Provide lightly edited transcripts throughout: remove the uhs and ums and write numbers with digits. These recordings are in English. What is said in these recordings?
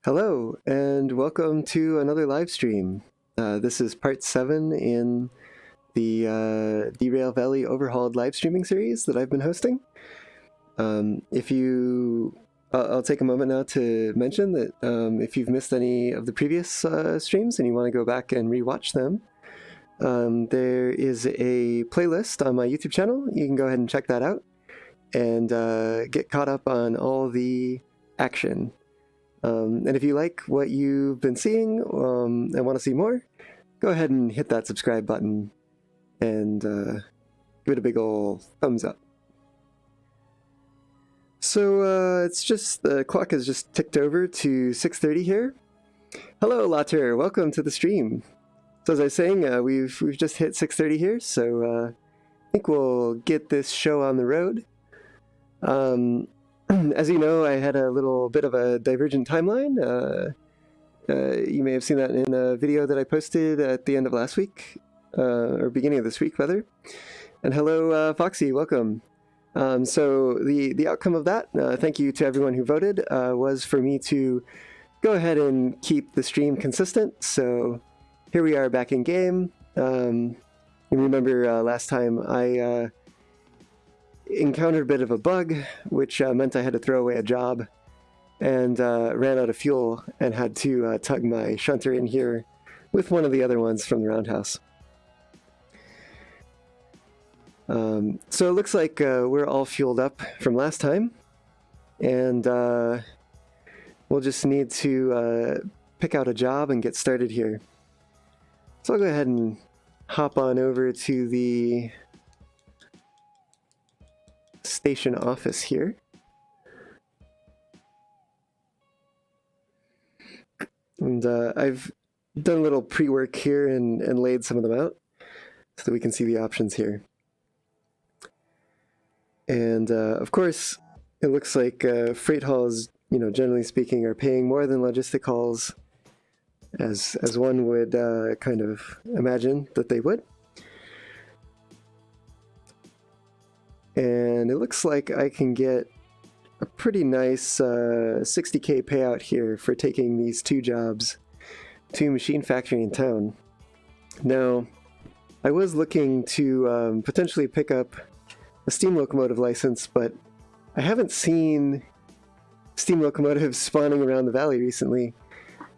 Hello, and welcome to another live stream. This is part 7 in the Derail Valley Overhauled live streaming series that I've been hosting. I'll take a moment now to mention that if you've missed any of the previous streams and you want to go back and rewatch them, there is a playlist on my YouTube channel. You can go ahead and check that out and get caught up on all the action. And if you like what you've been seeing and want to see more, go ahead and hit that subscribe button and give it a big ol' thumbs up. So it's just the clock has just ticked over to 6:30 here. Hello, Later. Welcome to the stream. So as I was saying, we've just hit 6:30 here, so I think we'll get this show on the road. As you know, I had a little bit of a divergent timeline. You may have seen that in a video that I posted at the end of last week, or beginning of this week, rather. And hello, Foxy, welcome. So the outcome of that, thank you to everyone who voted, was for me to go ahead and keep the stream consistent. So here we are back in game. You remember last time I encountered a bit of a bug, which meant I had to throw away a job and ran out of fuel and had to tug my shunter in here with one of the other ones from the roundhouse. So it looks like we're all fueled up from last time, and we'll just need to pick out a job and get started here. So I'll go ahead and hop on over to the station office here. And I've done a little pre-work here and laid some of them out so that we can see the options here. And of course, it looks like freight hauls, generally speaking, are paying more than logistic hauls, as one would kind of imagine that they would. And it looks like I can get a pretty nice 60K payout here for taking these 2 jobs to a machine factory in town. Now, I was looking to potentially pick up a steam locomotive license, but I haven't seen steam locomotives spawning around the valley recently.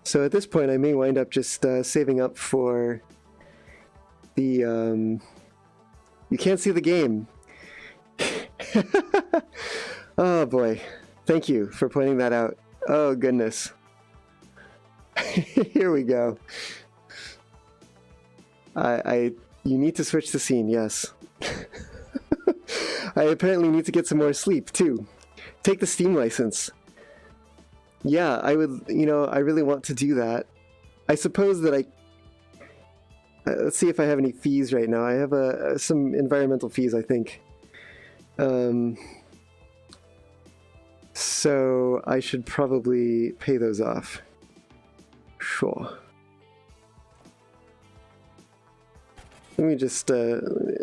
So at this point, I may wind up just saving up for the... you can't see the game. Oh boy, thank you for pointing that out. Oh goodness. Here we go. You need to switch the scene, yes. I apparently need to get some more sleep too. Take the Steam license. Yeah, I would, I really want to do that. I suppose that let's see if I have any fees right now. I have some environmental fees, I think. So I should probably pay those off. Sure. Let me just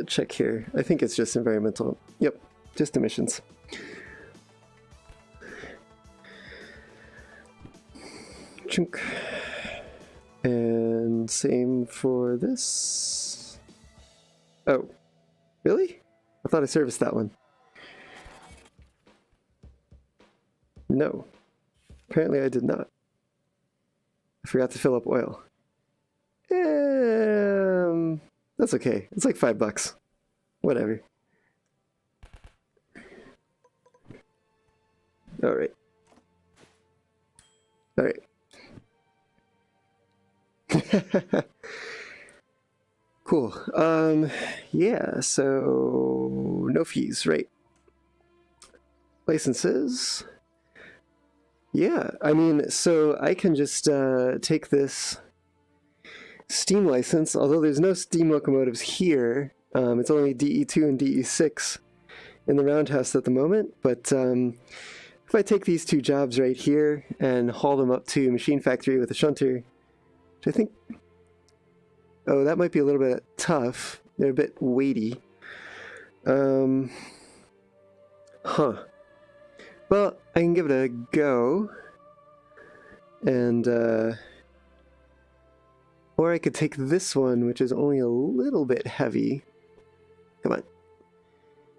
check here. I think it's just environmental. Yep, just emissions. Chunk. And same for this. Oh, really? I thought I serviced that one. No, apparently I did not. I forgot to fill up oil. That's okay. It's like $5. Whatever. All right. All right. Cool. Yeah, so no fees, right? Licenses. Yeah, I mean, so I can just take this steam license, although there's no steam locomotives here. It's only DE2 and DE6 in the roundhouse at the moment, but if I take these 2 jobs right here and haul them up to machine factory with a shunter, which I think, oh, that might be a little bit tough. They're a bit weighty. Huh. Well, I can give it a go. And, or I could take this one, which is only a little bit heavy. Come on.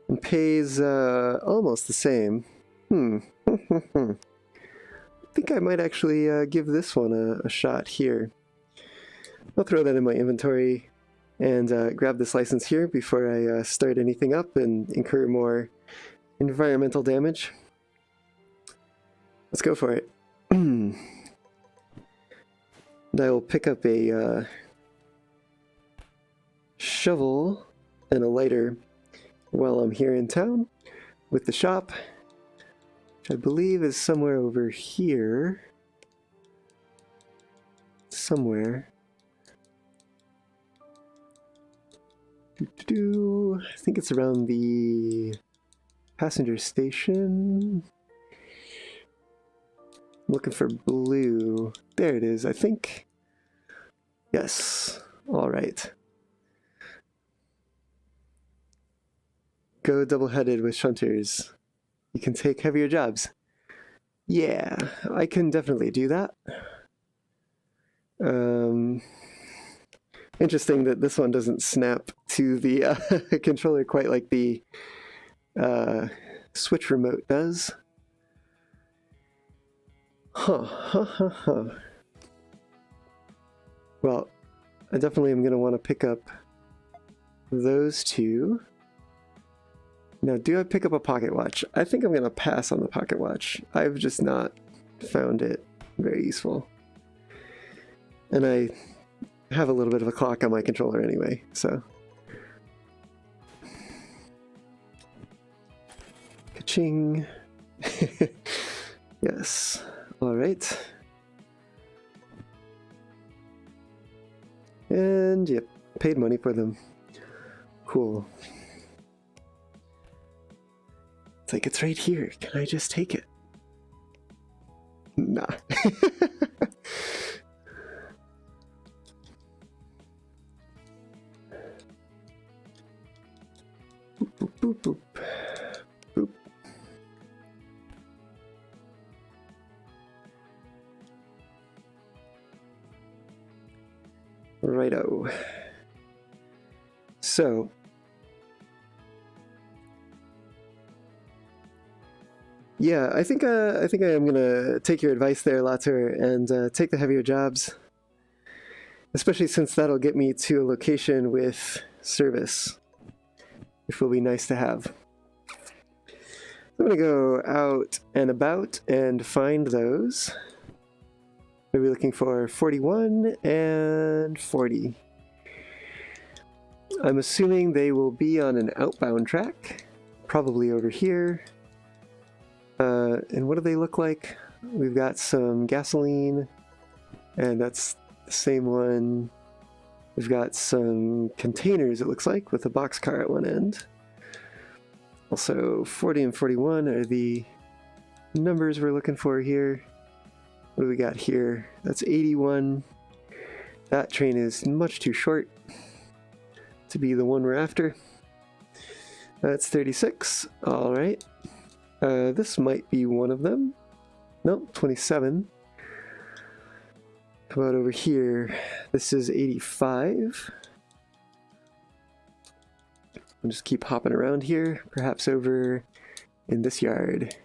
And pays almost the same. I think I might actually give this one a shot here. I'll throw that in my inventory and grab this license here before I start anything up and incur more environmental damage. Let's go for it. And I will pick up a shovel and a lighter while I'm here in town with the shop, which I believe is somewhere over here. Somewhere. I think it's around the passenger station. I'm looking for blue. There it is, I think. Yes. All right. Go double-headed with shunters. You can take heavier jobs. Yeah, I can definitely do that. Interesting that this one doesn't snap to the controller quite like the Switch remote does. Huh. Well, I definitely am going to want to pick up those two. Now, do I pick up a pocket watch? I think I'm going to pass on the pocket watch. I've just not found it very useful. And I have a little bit of a clock on my controller anyway, so. Ka-ching. Yes. All right. And yep, paid money for them. Cool. It's like, it's right here. Can I just take it? Nah. Boop, boop, boop, boop. Boop. Righto. So, yeah, I think I am gonna take your advice there, Latter, and take the heavier jobs, especially since that'll get me to a location with service, which will be nice to have. I'm gonna go out and about and find those. We'll be looking for 41 and 40. I'm assuming they will be on an outbound track, probably over here. And what do they look like? We've got some gasoline, and that's the same one. We've got some containers, it looks like, with a boxcar at one end. Also, 40 and 41 are the numbers we're looking for here. What do we got here? That's 81. That train is much too short to be the one we're after. That's 36. All right. This might be one of them. Nope, 27. How about over here? This is 85. I'll just keep hopping around here, perhaps over in this yard.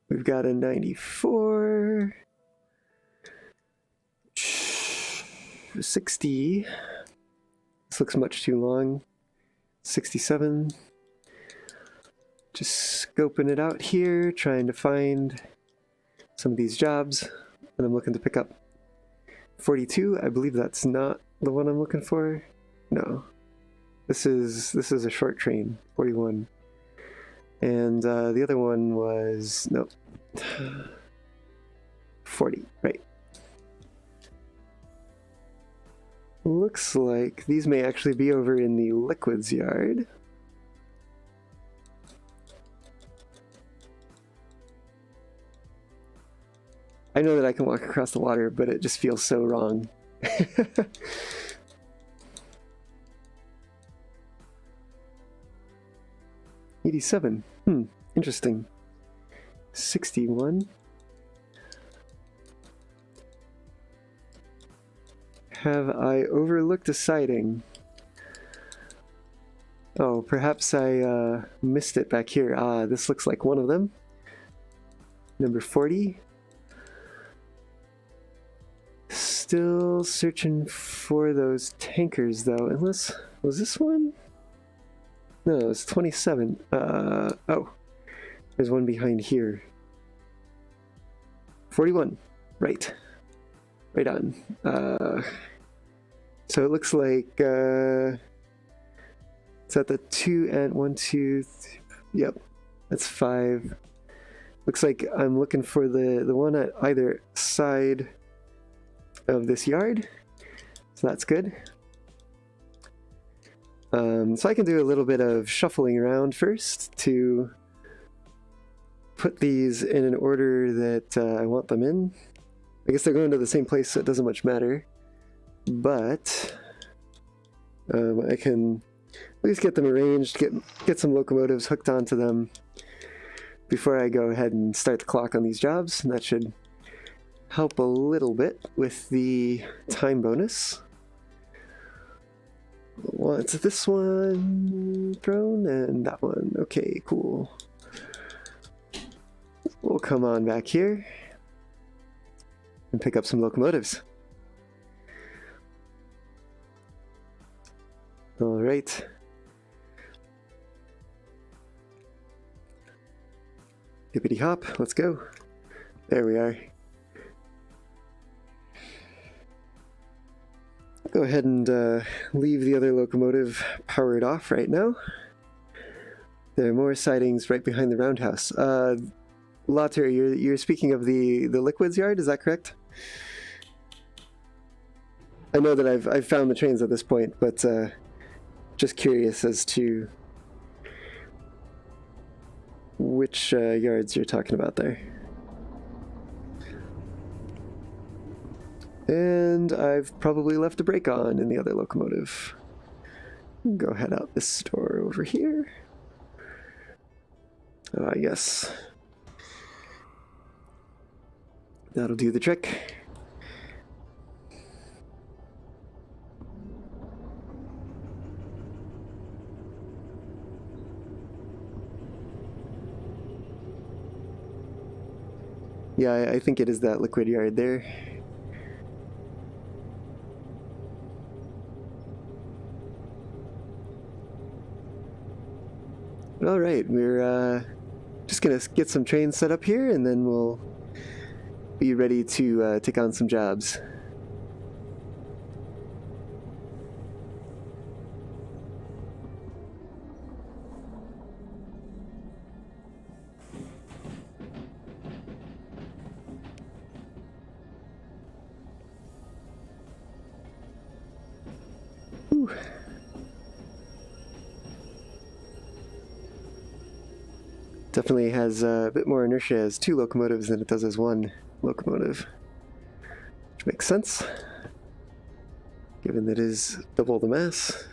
We've got a 94. 60. This looks much too long. 67. Just scoping it out here, trying to find some of these jobs that I'm looking to pick up. 42, I believe that's not the one I'm looking for. No. This is a short train, 41. And the other one was, nope, 40, right. Looks like these may actually be over in the liquids yard. I know that I can walk across the water, but it just feels so wrong. 87. Interesting. 61. Have I overlooked a siding? Oh, perhaps I missed it back here. Ah, this looks like one of them. Number 40. Still searching for those tankers though, unless, was this one? No, it's 27. Oh, there's one behind here. 41, right. Right on. So it looks like, it's at the 2 and 1, 2, 3, yep, that's 5. Looks like I'm looking for the one at either side of this yard, so that's good. So I can do a little bit of shuffling around first to put these in an order that I want them in. I guess they're going to the same place, so it doesn't much matter, but I can at least get them arranged, get some locomotives hooked onto them before I go ahead and start the clock on these jobs, and that should help a little bit with the time bonus. What's this one thrown and that one? Okay, cool. We'll come on back here and pick up some locomotives. All right. Hippity hop, let's go. There we are. Go ahead and leave the other locomotive powered off right now. There are more sidings right behind the roundhouse. Lauter, you're speaking of the liquids yard, is that correct? I know that I've found the trains at this point, but just curious as to which yards you're talking about there. And I've probably left a brake on in the other locomotive. Go head out this door over here. I guess that'll do the trick. Yeah, I think it is that liquid yard there. All right, we're just gonna get some trains set up here, and then we'll be ready to take on some jobs. Whew. Definitely has a bit more inertia as 2 locomotives than it does as 1 locomotive, which makes sense, given that it is double the mass.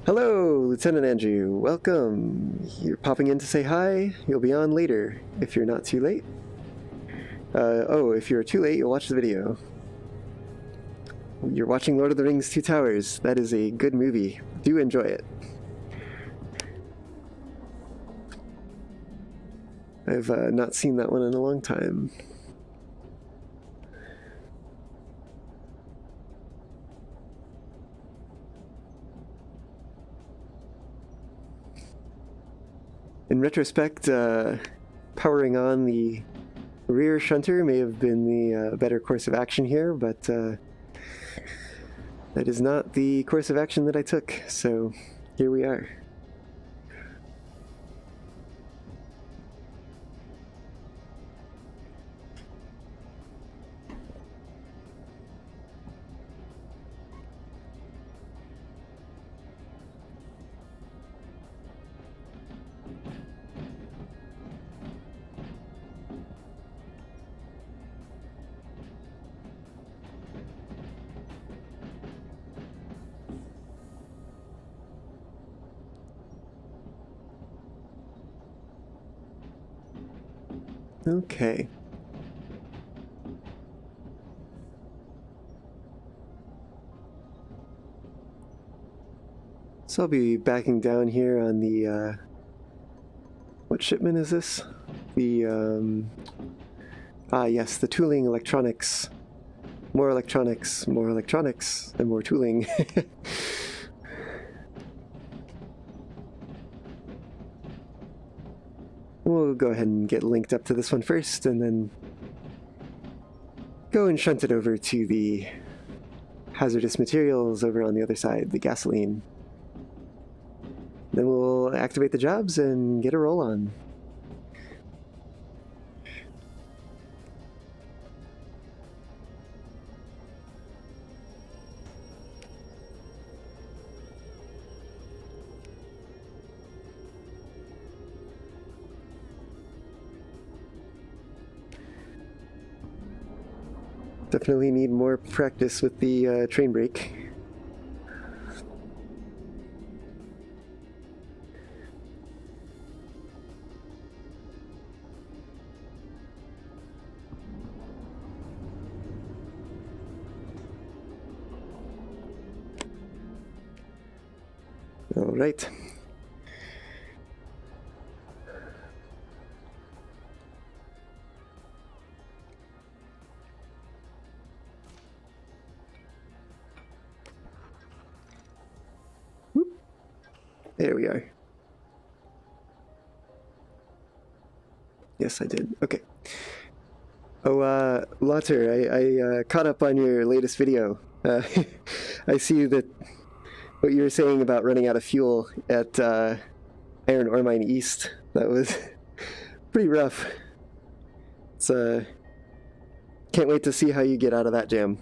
Hello, Lieutenant Andrew. Welcome. You're popping in to say hi. You'll be on later, if you're not too late. Oh, if you're too late, you'll watch the video. You're watching Lord of the Rings: Two Towers. That is a good movie. Do enjoy it. I've not seen that one in a long time. In retrospect, powering on the rear shunter may have been the better course of action here, but that is not the course of action that I took, so here we are. Okay. So I'll be backing down here on the, what shipment is this? The, yes, the tooling electronics. More electronics, and more tooling. We'll go ahead and get linked up to this one first, and then go and shunt it over to the hazardous materials over on the other side, the gasoline. Then we'll activate the jobs and get a roll on. Definitely need more practice with the train brake. All right. There we are. Yes, I did. Okay. Oh, Lauter, I caught up on your latest video. I see that what you were saying about running out of fuel at Iron Ore Mine East, that was pretty rough. It's can't wait to see how you get out of that jam.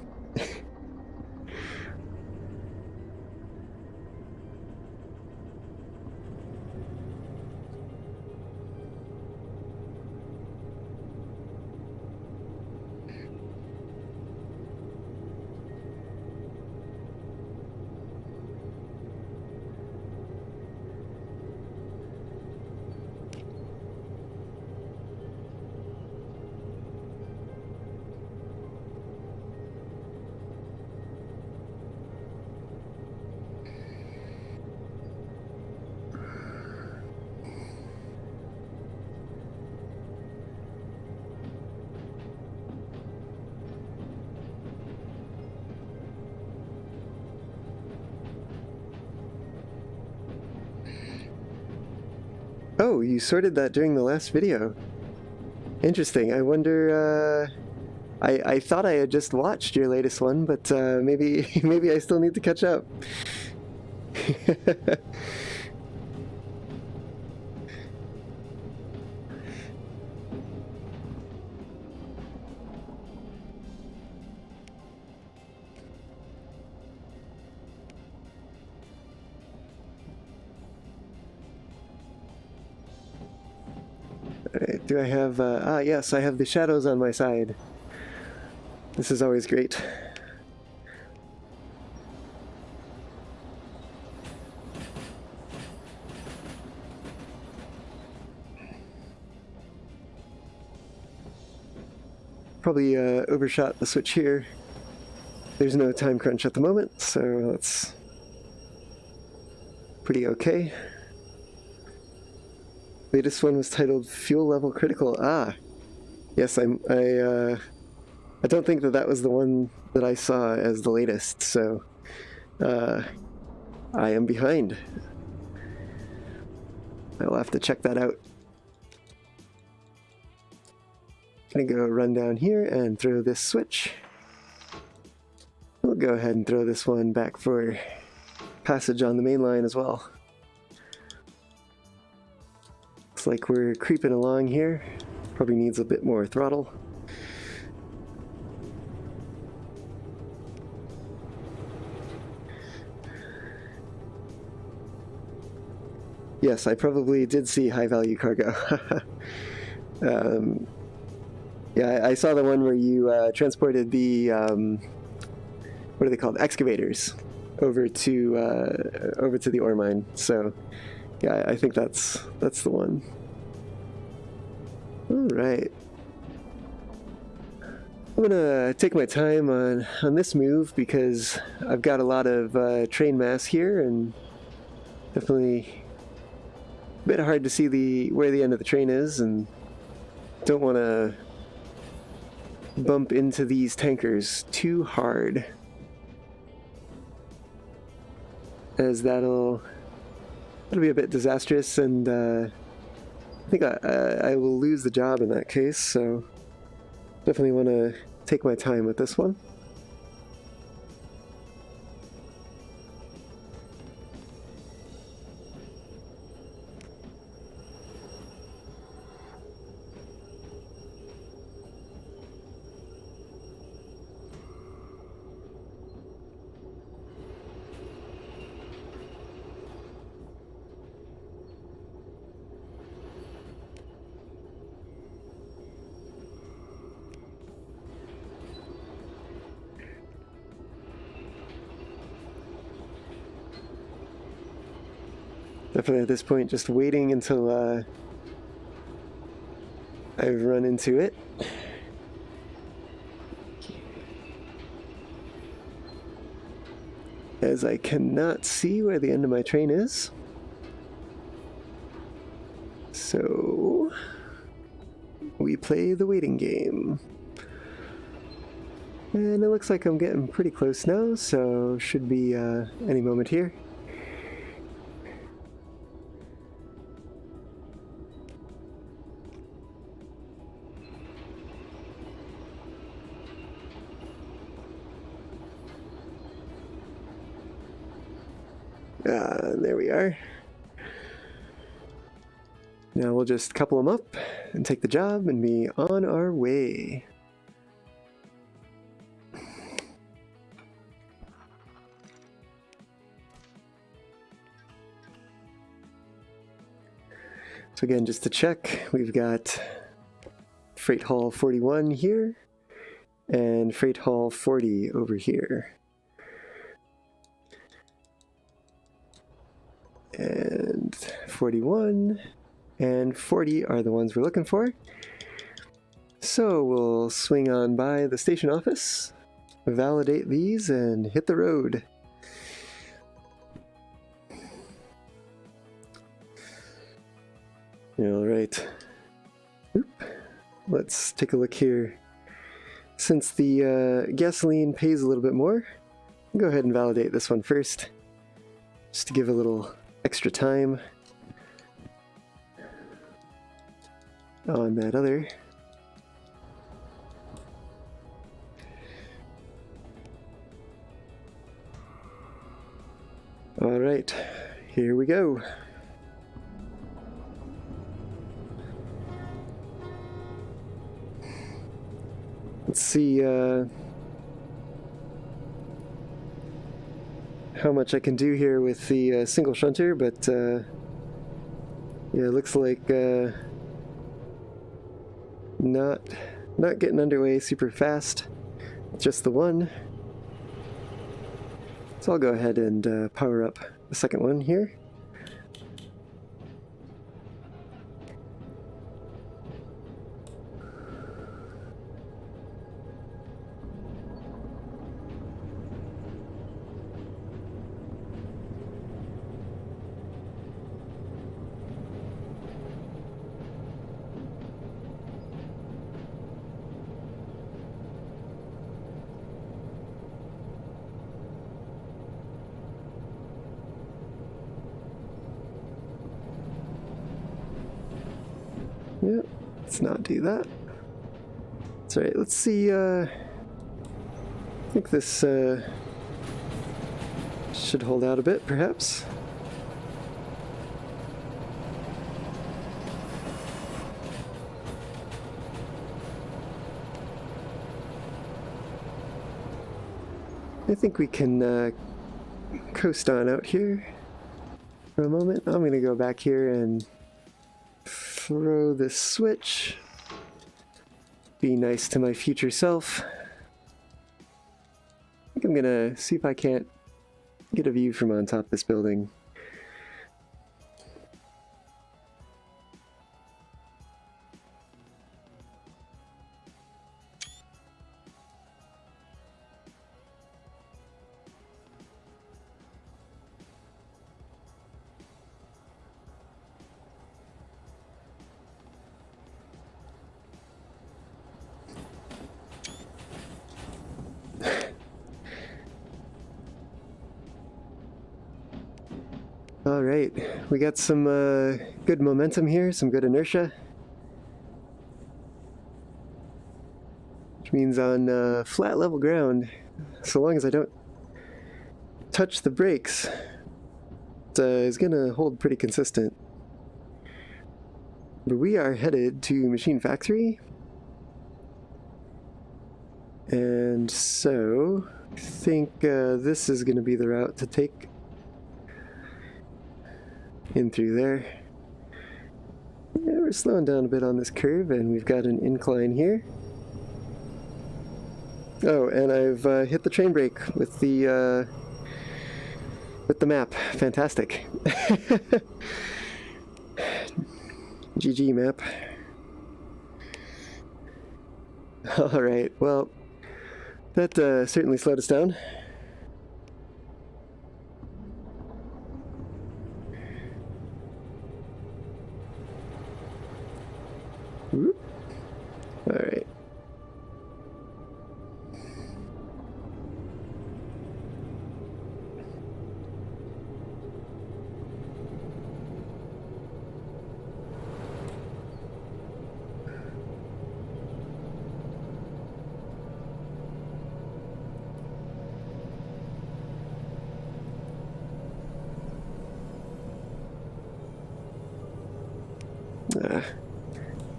Oh, you sorted that during the last video. Interesting. I wonder, I thought I had just watched your latest one, but maybe maybe I still need to catch up. Alright, do I have, yes, I have the shadows on my side. This is always great. Probably overshot the switch here. There's no time crunch at the moment, so that's pretty okay. Latest one was titled Fuel Level Critical. Ah, yes, I don't think that that was the one that I saw as the latest, so I am behind. I'll have to check that out. Gonna go run down here and throw this switch. We'll go ahead and throw this one back for passage on the main line as well. Looks like we're creeping along here. Probably needs a bit more throttle. Yes, I probably did see high value cargo. Yeah, I saw the one where you transported the what are they called? Excavators over to the ore mine. So yeah, I think that's the one. Alright. I'm gonna take my time on this move because I've got a lot of train mass here and definitely a bit hard to see where the end of the train is, and don't want to bump into these tankers too hard, as that'll be a bit disastrous, and I think I will lose the job in that case, so definitely want to take my time with this one. Definitely at this point just waiting until I've run into it. As I cannot see where the end of my train is. So we play the waiting game. And it looks like I'm getting pretty close now, so should be any moment here. There we are. Now we'll just couple them up and take the job and be on our way. So again, just to check, we've got Freight Hall 41 here and Freight Hall 40 over here. And 41 and 40 are the ones we're looking for. So we'll swing on by the station office, validate these, and hit the road. All right. Oop. Let's take a look here. Since the gasoline pays a little bit more, I'll go ahead and validate this one first, just to give a little extra time on that other. All right, here we go. Let's see how much I can do here with the single shunter, but yeah, it looks like not getting underway super fast. Just the one. So I'll go ahead and power up the second one here. Yep, let's not do that. That's alright, let's see, I think this should hold out a bit, perhaps. I think we can coast on out here for a moment. I'm going to go back here and throw this switch. Be nice to my future self. I think I'm gonna see if I can't get a view from on top of this building. All right, we got some good momentum here, some good inertia. Which means on flat level ground, so long as I don't touch the brakes, it's gonna hold pretty consistent. But we are headed to Machine Factory. And so, I think this is gonna be the route to take in through there. Yeah, we're slowing down a bit on this curve, and we've got an incline here. Oh, and I've hit the train brake with the map. Fantastic. GG map. All right. Well, that certainly slowed us down. Whoop. All right.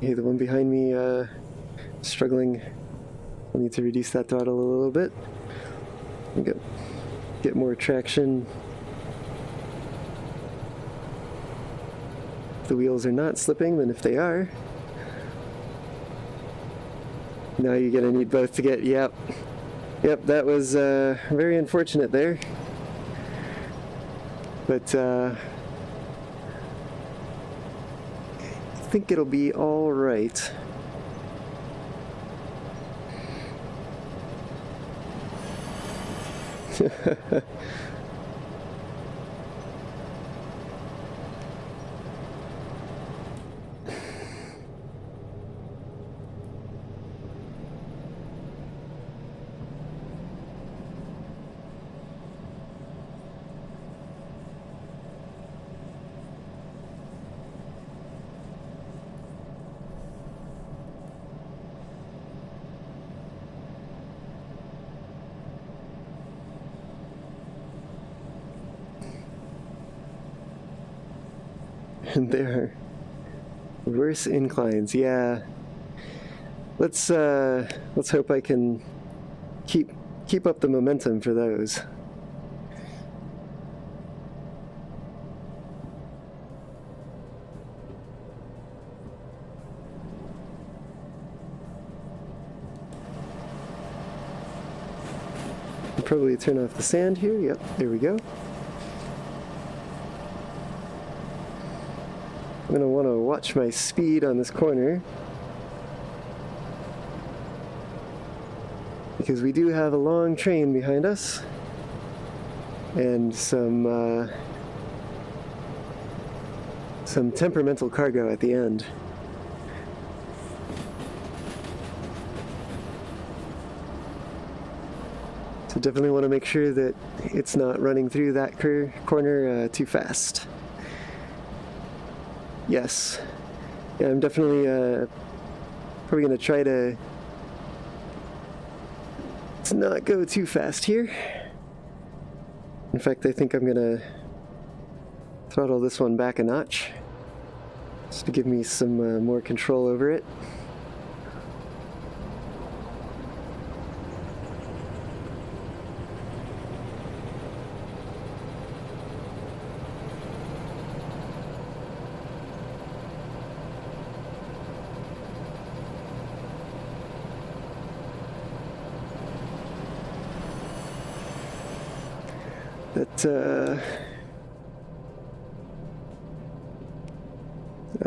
Hey, the one behind me struggling. I need to reduce that throttle a little bit. Get more traction. If the wheels are not slipping, then if they are, now you're gonna need both to get. Yep, that was very unfortunate there. But I think it'll be all right. And there are worse inclines. Yeah. Let's hope I can keep up the momentum for those. I'll probably turn off the sand here. Yep, there we go. I'm going to want to watch my speed on this corner, because we do have a long train behind us and some temperamental cargo at the end. So definitely want to make sure that it's not running through that corner too fast. Yes. Yeah, I'm definitely probably going to try to not go too fast here. In fact, I think I'm going to throttle this one back a notch, just to give me some more control over it.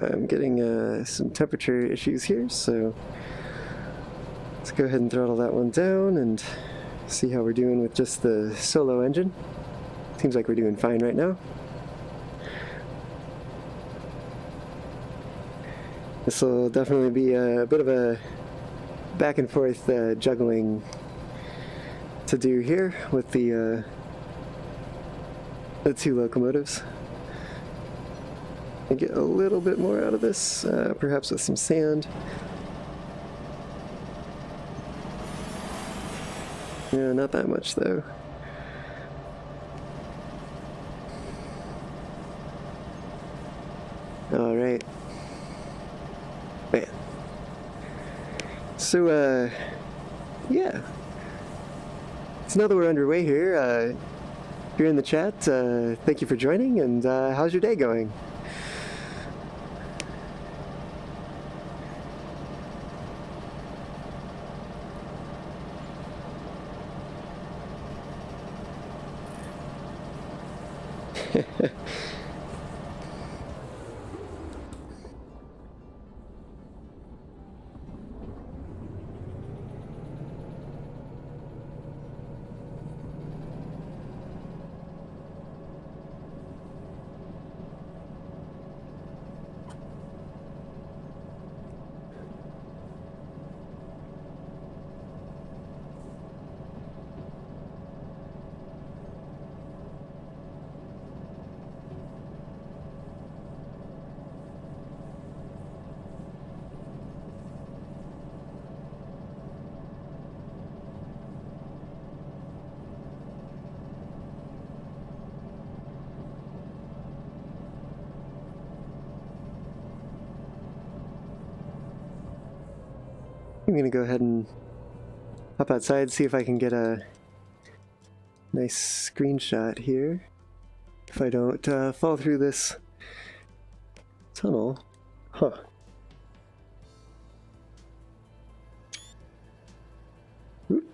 I'm getting some temperature issues here, so let's go ahead and throttle that one down and see how we're doing with just the solo engine. Seems like we're doing fine right now. This will definitely be a bit of a back and forth juggling to do here with the two locomotives. and get a little bit more out of this, perhaps with some sand. Yeah, not that much though. All right. Man. So, yeah. So now that we're underway here, if you're in the chat, thank you for joining, and how's your day going? I'm gonna go ahead and hop outside, see if I can get a nice screenshot here. If I don't fall through this tunnel. Huh. Oop.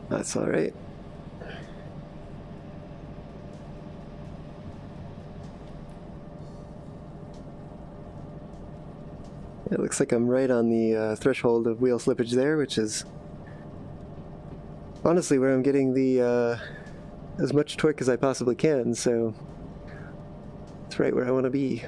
That's all right. It looks like I'm right on the threshold of wheel slippage there, which is honestly where I'm getting the as much torque as I possibly can, so it's right where I want to be.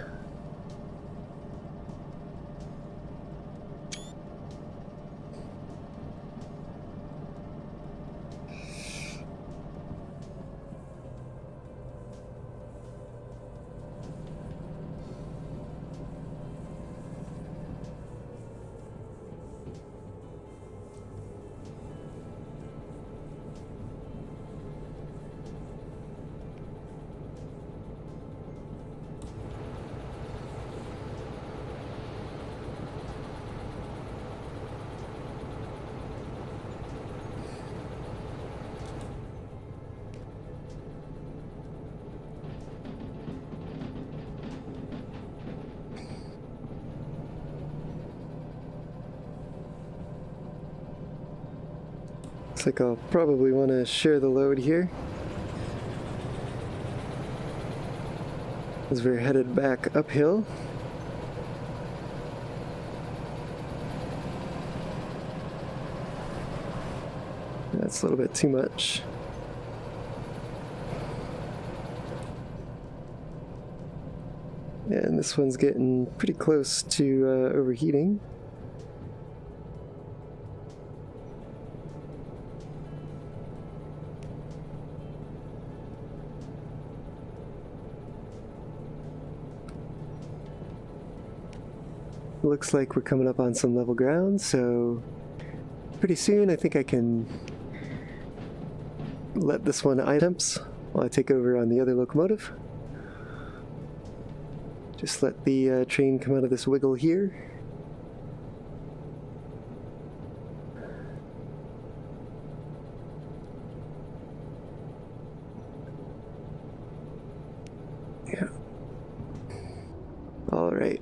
Looks like I'll probably want to share the load here, as we're headed back uphill. That's a little bit too much. And this one's getting pretty close to overheating. Looks like we're coming up on some level ground, so pretty soon I think I can let this one items while I take over on the other locomotive. Just let the train come out of this wiggle here. Yeah. All right.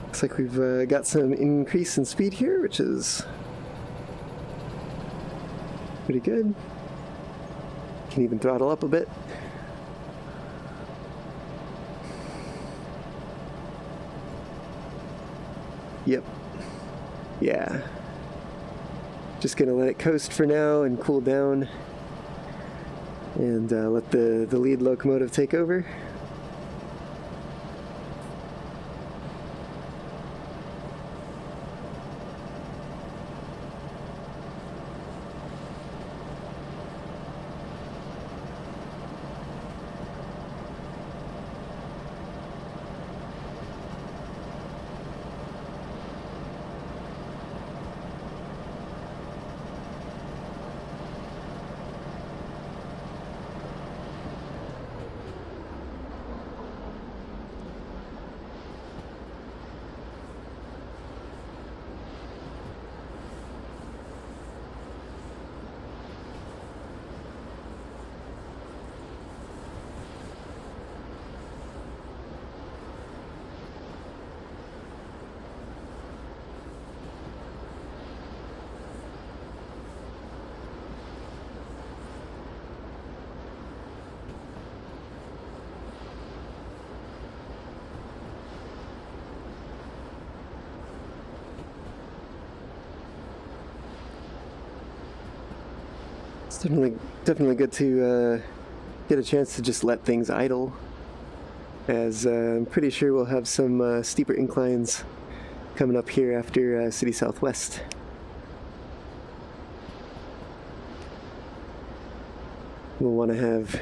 Looks like we've got some increase in speed here, which is pretty good. Can even throttle up a bit. Yep. Yeah. Just gonna let it coast for now and cool down. and let the lead locomotive take over. It's definitely good to get a chance to just let things idle, as I'm pretty sure we'll have some steeper inclines coming up here after City Southwest. We'll want to have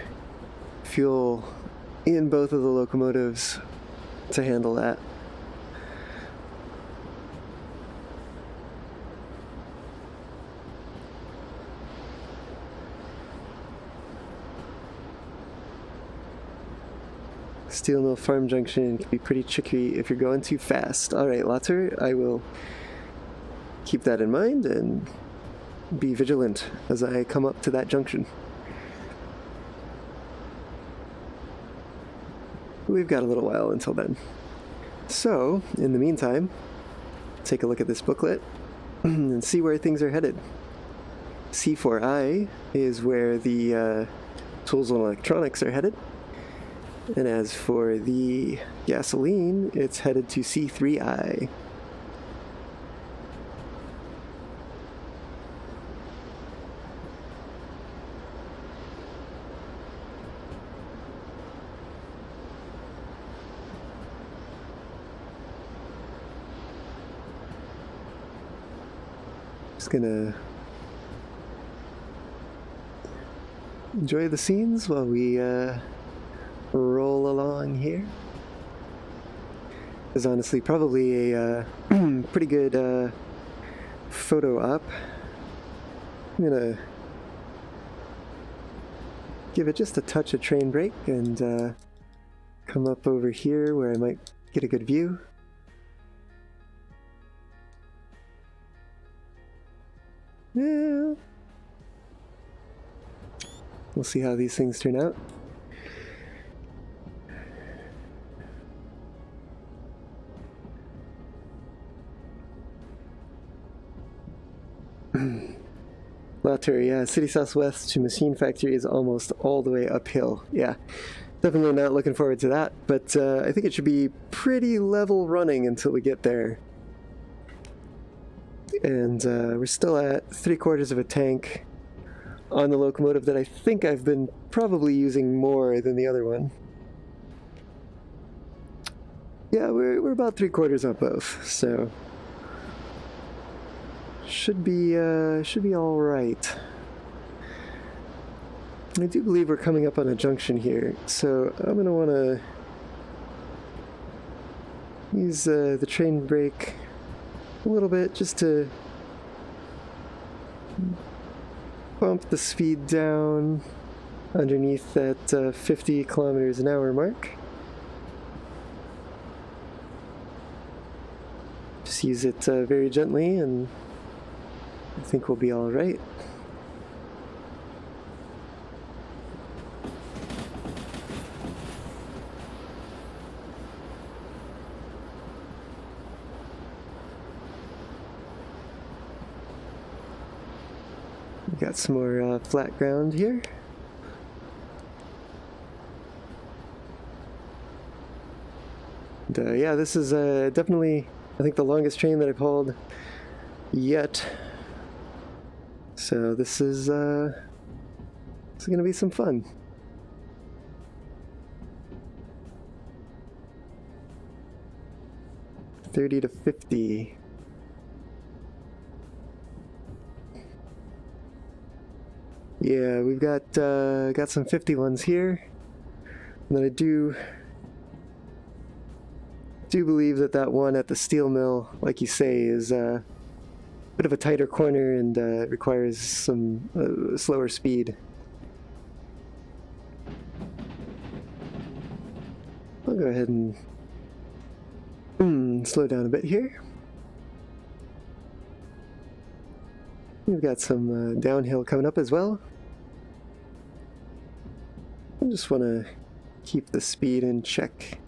fuel in both of the locomotives to handle that. Steel Mill Farm Junction can be pretty tricky if you're going too fast. Alright, Latter, I will keep that in mind and be vigilant as I come up to that junction. We've got a little while until then. So, in the meantime, take a look at this booklet and see where things are headed. C4I is where the tools and electronics are headed. And as for the gasoline, it's headed to C3I. Just gonna enjoy the scenes while we roll along here. Is honestly probably a pretty good photo op. I'm gonna give it just a touch of train brake and come up over here where I might get a good view. Yeah. We'll see how these things turn out. Latter, yeah, City Southwest to Machine Factory is almost all the way uphill. Yeah, definitely not looking forward to that, but I think it should be pretty level running until we get there. And we're still at 3/4 of a tank on the locomotive that I think I've been probably using more than the other one. Yeah, we're about 3/4 on both, so should be all right. I do believe we're coming up on a junction here, so I'm gonna want to use the train brake a little bit just to bump the speed down underneath that 50 kilometers an hour mark. Just use it very gently and I think we'll be all right. We got some more flat ground here. And, yeah, this is definitely, I think, the longest train that I've hauled yet. So this is It's gonna be some fun. $30 to $50. Yeah, we've got some 50 ones here. And then I do believe that one at the steel mill, like you say, is a bit of a tighter corner and requires some slower speed. I'll go ahead and slow down a bit here. We've got some downhill coming up as well. I just want to keep the speed in check.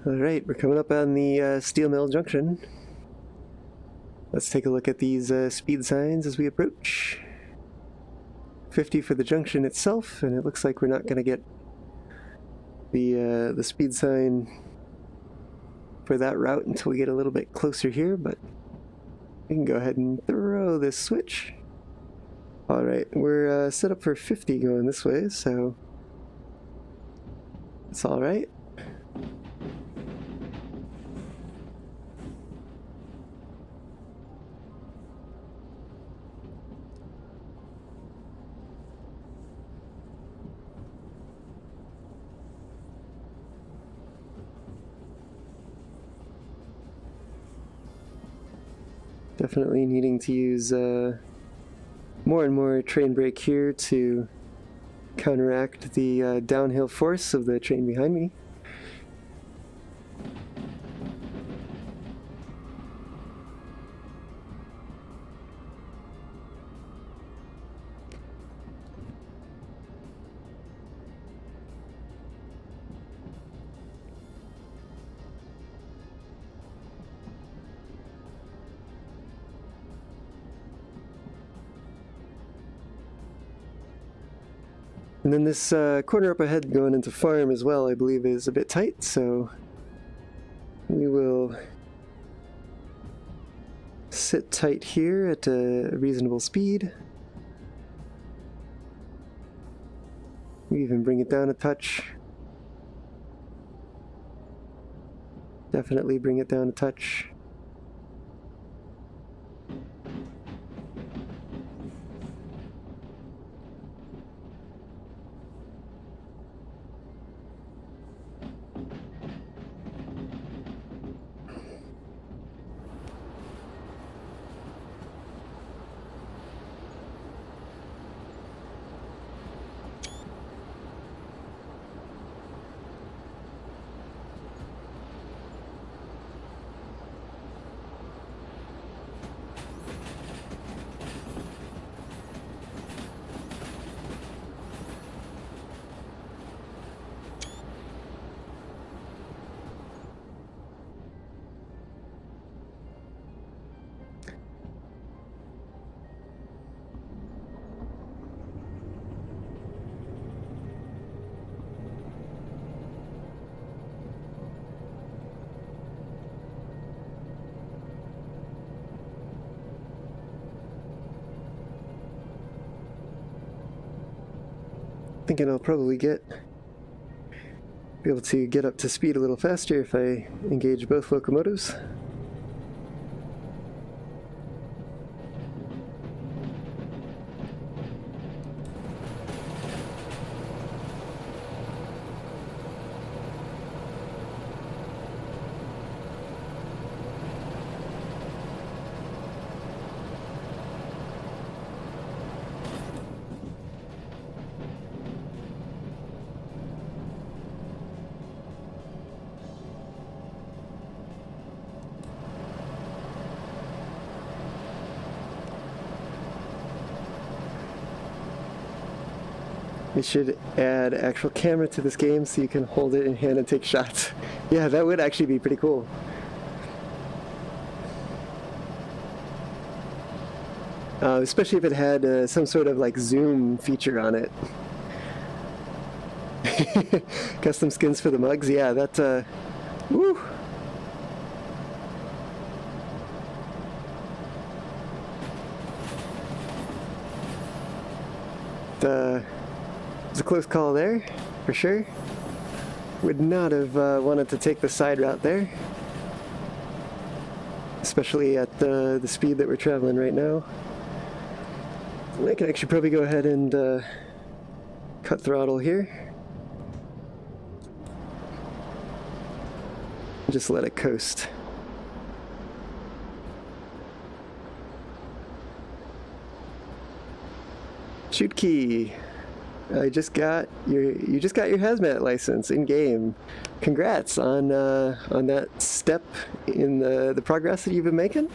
Alright, we're coming up on the steel mill junction. Let's take a look at these speed signs as we approach. 50 for the junction itself, and it looks like we're not going to get the speed sign for that route until we get a little bit closer here, but we can go ahead and throw this switch. Alright, we're set up for 50 going this way, so it's alright. Definitely needing to use more and more train brake here to counteract the downhill force of the train behind me. And then this corner up ahead going into farm as well, I believe, is a bit tight, so we will sit tight here at a reasonable speed. We even bring it down a touch. Definitely bring it down a touch. Thinking I'll probably be able to get up to speed a little faster if I engage both locomotives. It should add actual camera to this game so you can hold it in hand and take shots. Yeah, that would actually be pretty cool. Especially if it had some sort of like zoom feature on it. Custom skins for the mugs, yeah, that, woo! It was a close call there, for sure. Would not have wanted to take the side route there. Especially at the speed that we're traveling right now. I can actually probably go ahead and cut throttle here. Just let it coast. Shoot key. You just got your hazmat license in game. Congrats on that step in the progress that you've been making.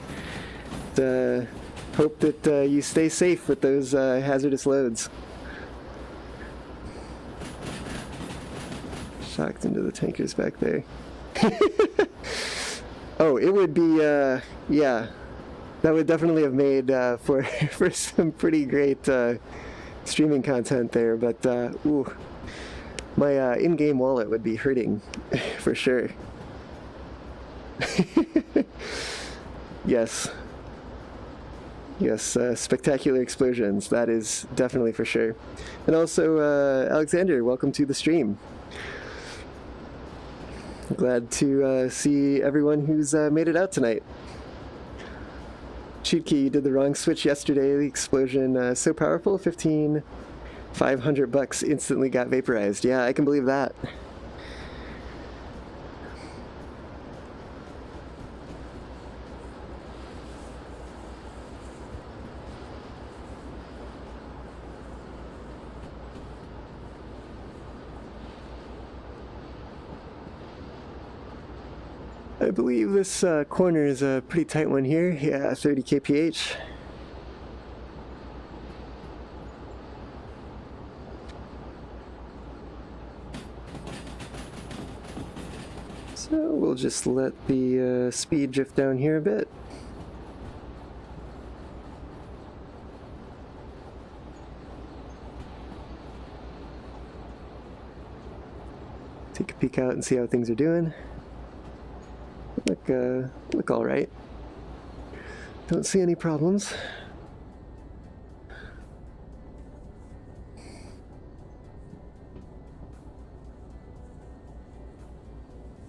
Hope that you stay safe with those hazardous loads. Shocked into the tankers back there. Oh, it would be yeah. That would definitely have made for some pretty great streaming content there, but ooh, my in-game wallet would be hurting for sure. Yes. Yes, spectacular explosions, that is definitely for sure. And also, Alexander, welcome to the stream. Glad to see everyone who's made it out tonight. Cheat key, you did the wrong switch yesterday. The explosion so powerful, 500 bucks instantly got vaporized. Yeah, I can believe that. I believe this corner is a pretty tight one here. Yeah, 30 kph. So we'll just let the speed drift down here a bit. Take a peek out and see how things are doing. Look all right. Don't see any problems.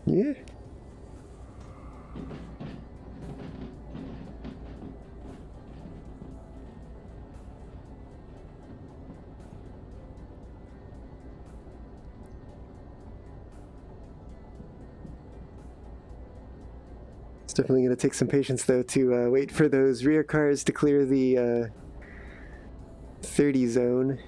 Yeah. Definitely going to take some patience though to wait for those rear cars to clear the 30 zone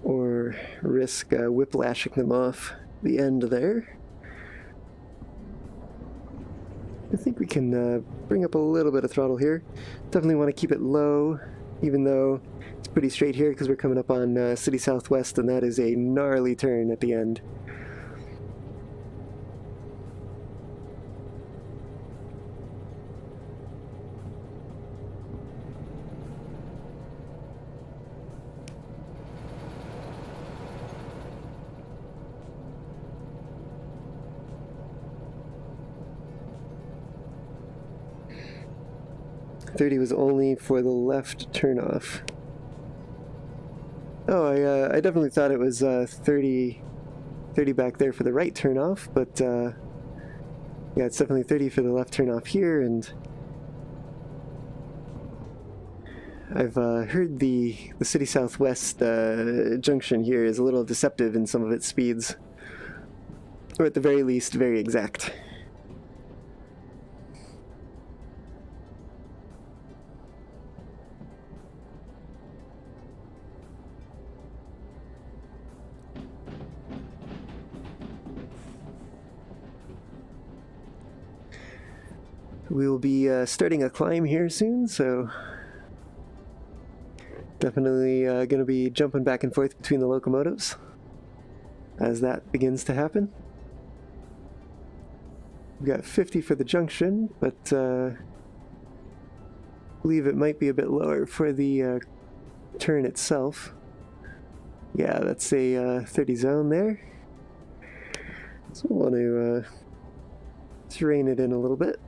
or risk whiplashing them off the end there. I think we can bring up a little bit of throttle here. Definitely want to keep it low, even though it's pretty straight here because we're coming up on City Southwest, and that is a gnarly turn at the end. .30 was only for the left turnoff. Oh, I definitely thought it was 30 back there for the right turnoff, but yeah, it's definitely 30 for the left turnoff here, and I've heard the City Southwest junction here is a little deceptive in some of its speeds, or at the very least, very exact. We will be starting a climb here soon, so Definitely going to be jumping back and forth between the locomotives as that begins to happen. We've got 50 for the junction, but I believe it might be a bit lower for the turn itself. Yeah, that's a 30 zone there. So I want to rein it in a little bit.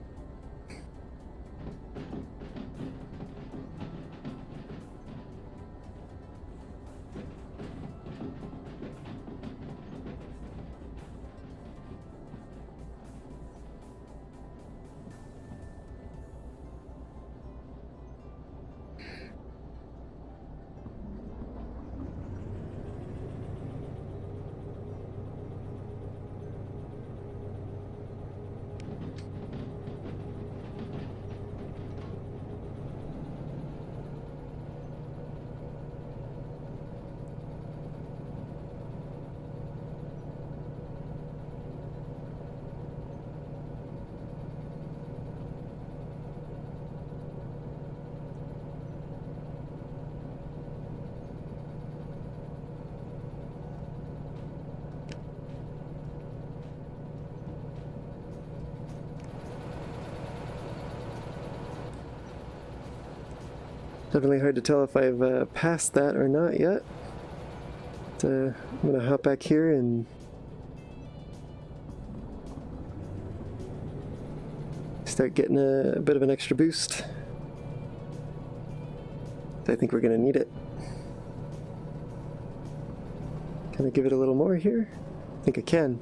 Definitely hard to tell if I've passed that or not yet. But, I'm going to hop back here and start getting a bit of an extra boost. I think we're going to need it. Can I give it a little more here? I think I can.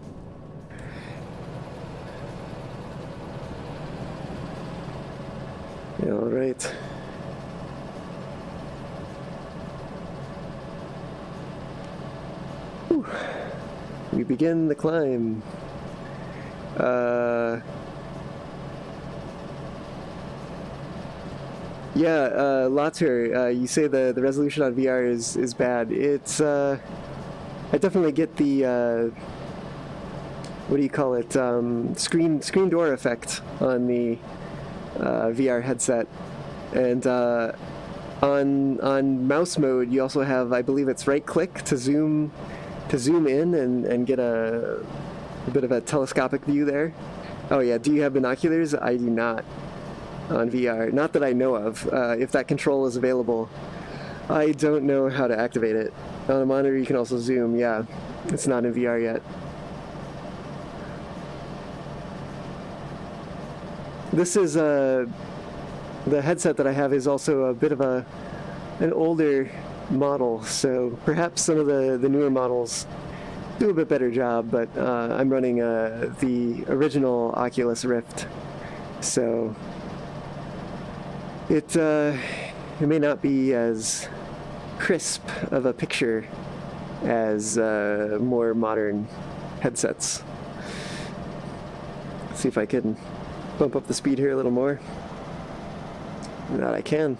Yeah, all right. Whew. We begin the climb. Yeah, Latter, you say the resolution on VR is bad. It's I definitely get the what do you call it? Screen door effect on the VR headset, and on mouse mode you also have, I believe it's right click to zoom in and get a bit of a telescopic view there. Oh yeah, do you have binoculars? I do not on VR. Not that I know of. If that control is available, I don't know how to activate it. On a monitor you can also zoom, yeah. It's not in VR yet. This is the headset that I have is also a bit of an older model, so perhaps some of the newer models do a bit better job, but I'm running the original Oculus Rift, so it may not be as crisp of a picture as more modern headsets. Let's see if I can bump up the speed here a little more. That I can.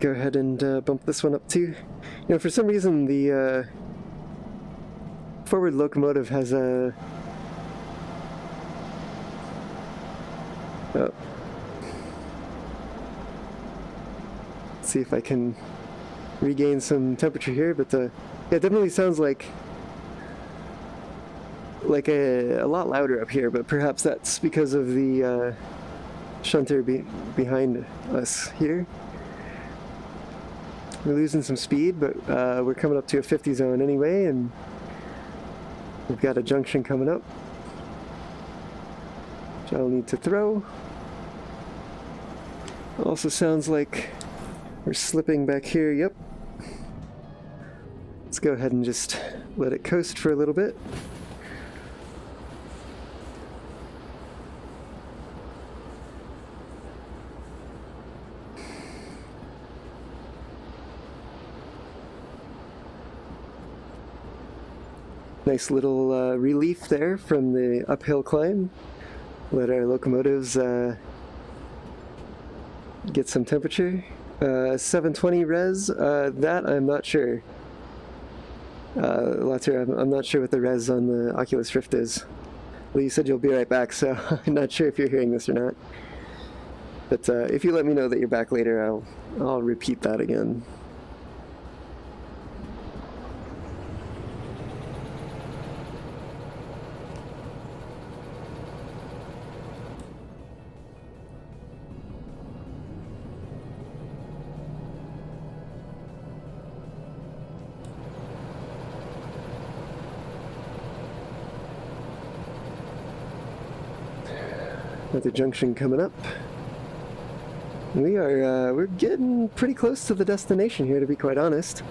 Go ahead and bump this one up too. You know, for some reason the forward locomotive has a oh. Let's see if I can regain some temperature here, but yeah, it definitely sounds like a lot louder up here, but perhaps that's because of the shunter behind us here. We're losing some speed, but we're coming up to a 50 zone anyway, and we've got a junction coming up, which I'll need to throw. Also sounds like we're slipping back here, yep. Let's go ahead and just let it coast for a little bit. Nice little relief there from the uphill climb. Let our locomotives get some temperature. 720 res, that I'm not sure. Latter, I'm not sure what the res on the Oculus Rift is. Well, you said you'll be right back, so I'm not sure if you're hearing this or not. But if you let me know that you're back later, I'll repeat that again. Another junction coming up. We're getting pretty close to the destination here, to be quite honest.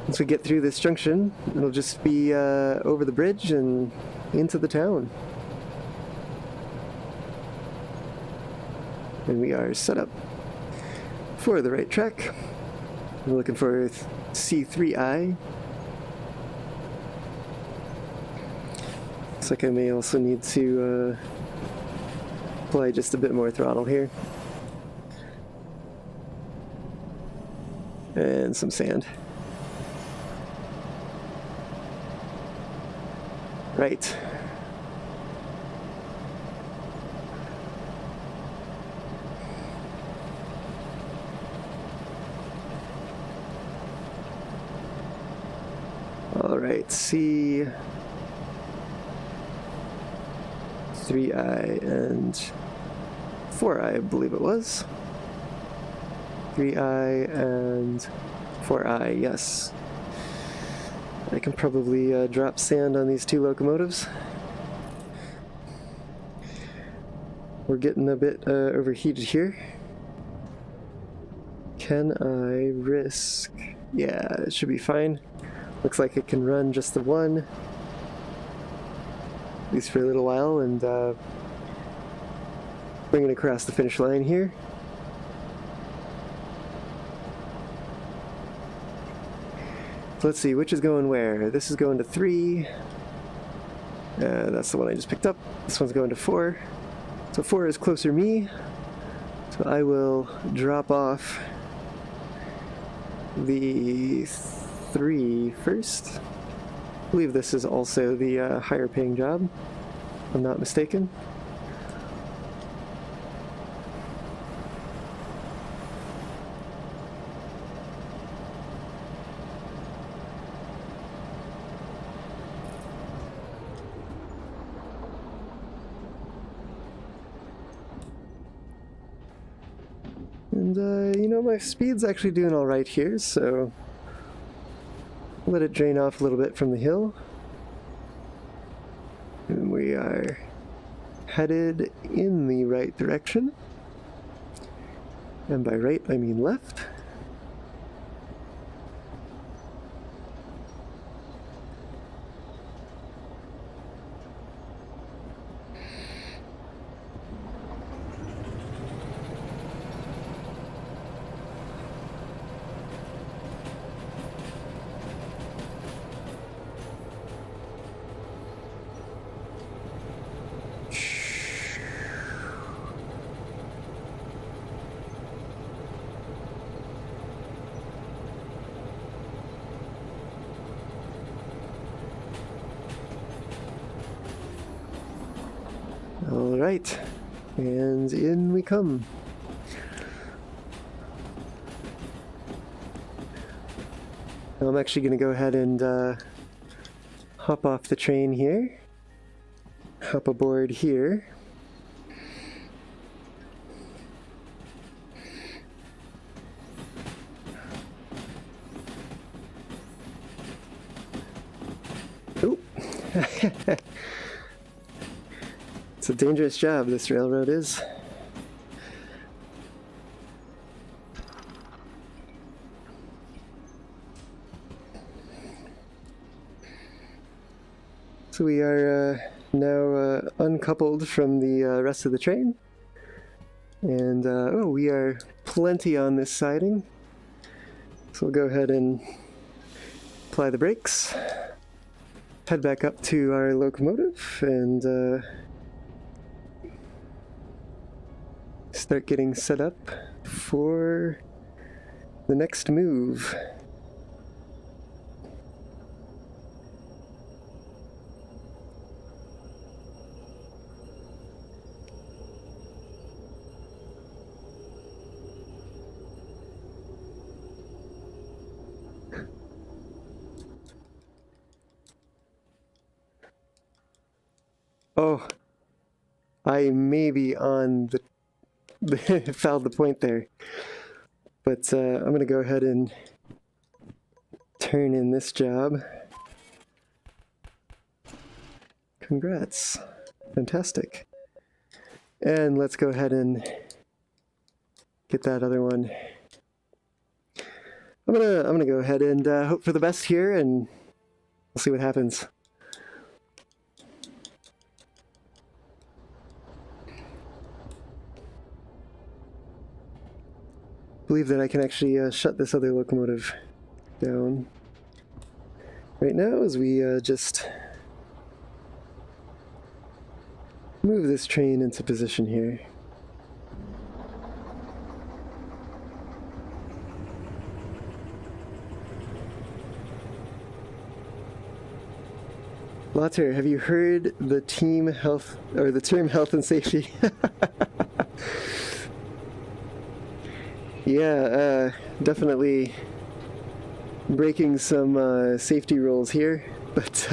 Once we get through this junction, it'll just be over the bridge and into the town. And we are set up for the right track. We're looking for C3I. Looks like I may also need to apply just a bit more throttle here. And some sand. Right. All right, C3I and 4I, I believe it was. 3I and 4I, yes. I can probably drop sand on these two locomotives. We're getting a bit overheated here. Can I risk? Yeah, it should be fine. Looks like it can run just the one, at least for a little while, and bring it across the finish line here. Let's see, which is going where? This is going to 3. That's the one I just picked up. This one's going to 4. So 4 is closer to me. So I will drop off the 3 first. I believe this is also the higher paying job, if I'm not mistaken. And, you know, my speed's actually doing all right here, so let it drain off a little bit from the hill. And we are headed in the right direction. And by right, I mean left. All right, and in we come. I'm actually going to go ahead and hop off the train here, hop aboard here. Oh! It's a dangerous job, this railroad is. So we are now uncoupled from the rest of the train. And, oh, we are plenty on this siding. So we'll go ahead and apply the brakes. Head back up to our locomotive and start getting set up for the next move. Oh, I may be on the fouled the point there. But I'm going to go ahead and turn in this job. Congrats. Fantastic. And let's go ahead and get that other one. I'm gonna go ahead and hope for the best here, and we'll see what happens. Believe that I can actually shut this other locomotive down right now as we just move this train into position here. Lotter, have you heard the term health and safety? Yeah, definitely breaking some safety rules here, but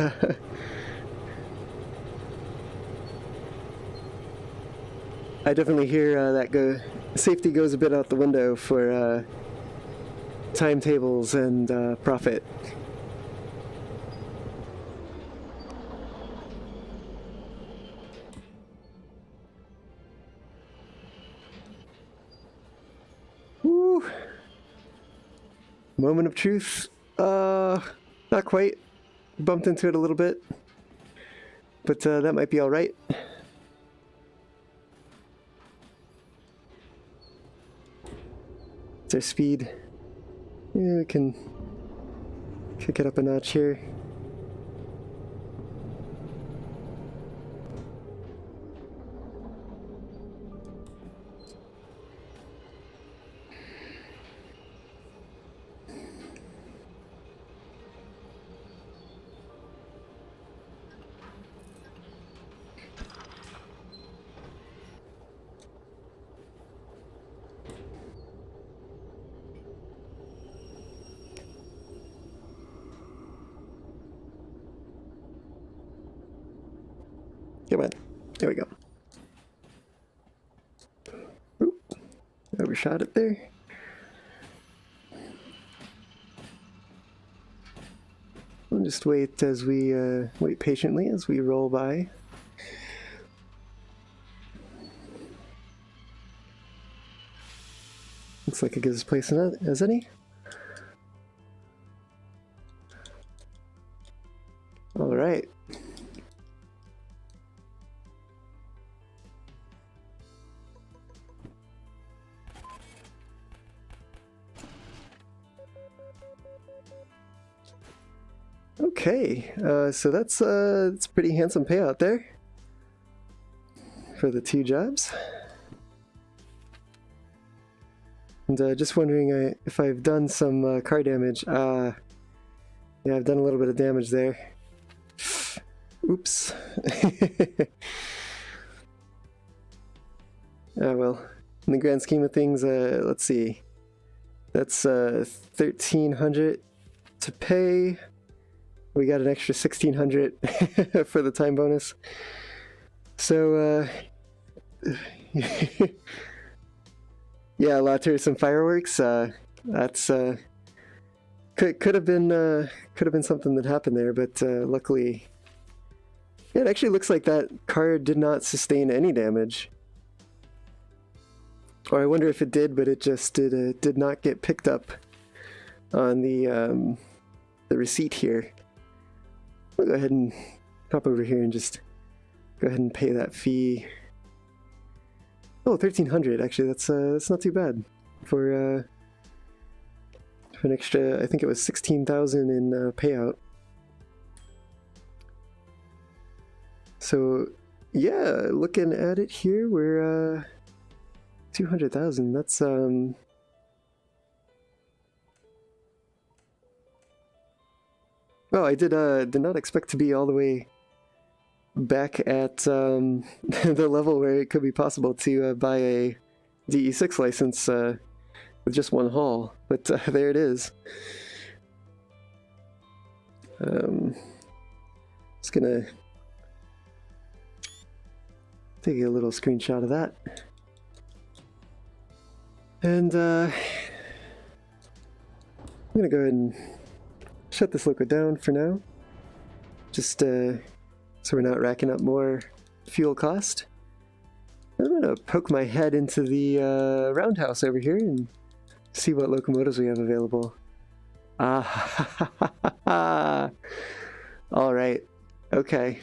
I definitely hear that safety goes a bit out the window for timetables and profit. Woo! Moment of truth. Not quite. Bumped into it a little bit, but that might be all right. It's our speed. Yeah, we can kick it up a notch here. Come on. There we go. Oop. Overshot it there. We'll just wait as we wait patiently as we roll by. Looks like it gives us place as any. All right. Okay, so that's a pretty handsome payout there for the 2 jobs. And just wondering if I've done some car damage. Yeah, I've done a little bit of damage there. Oops. Well, in the grand scheme of things, let's see. That's 1,300 to pay. We got an extra 1,600 for the time bonus. So, yeah, Later, some fireworks. That's could have been something that happened there, but luckily, yeah, it actually looks like that car did not sustain any damage. Or I wonder if it did, but it just did not get picked up on the receipt here. We'll go ahead and hop over here and just go ahead and pay that fee. Oh, 1,300. Actually, that's not too bad for an extra. I think it was 16,000 in payout. So, yeah, looking at it here, we're 200,000. That's well, I did not expect to be all the way back at the level where it could be possible to buy a DE6 license with just 1 haul, but there it is. Just gonna Take a little screenshot of that. And I'm gonna go ahead and shut this loco down for now. Just so we're not racking up more fuel cost. I'm gonna poke my head into the roundhouse over here and see what locomotives we have available. Ah, all right, okay.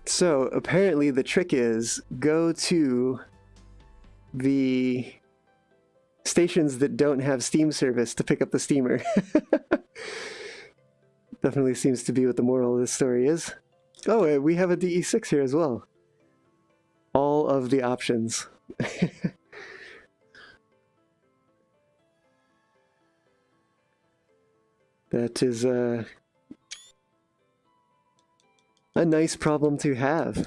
So apparently the trick is go to the stations that don't have steam service to pick up the steamer. Definitely seems to be what the moral of this story is. Oh, we have a DE6 here as well. All of the options. That is a nice problem to have.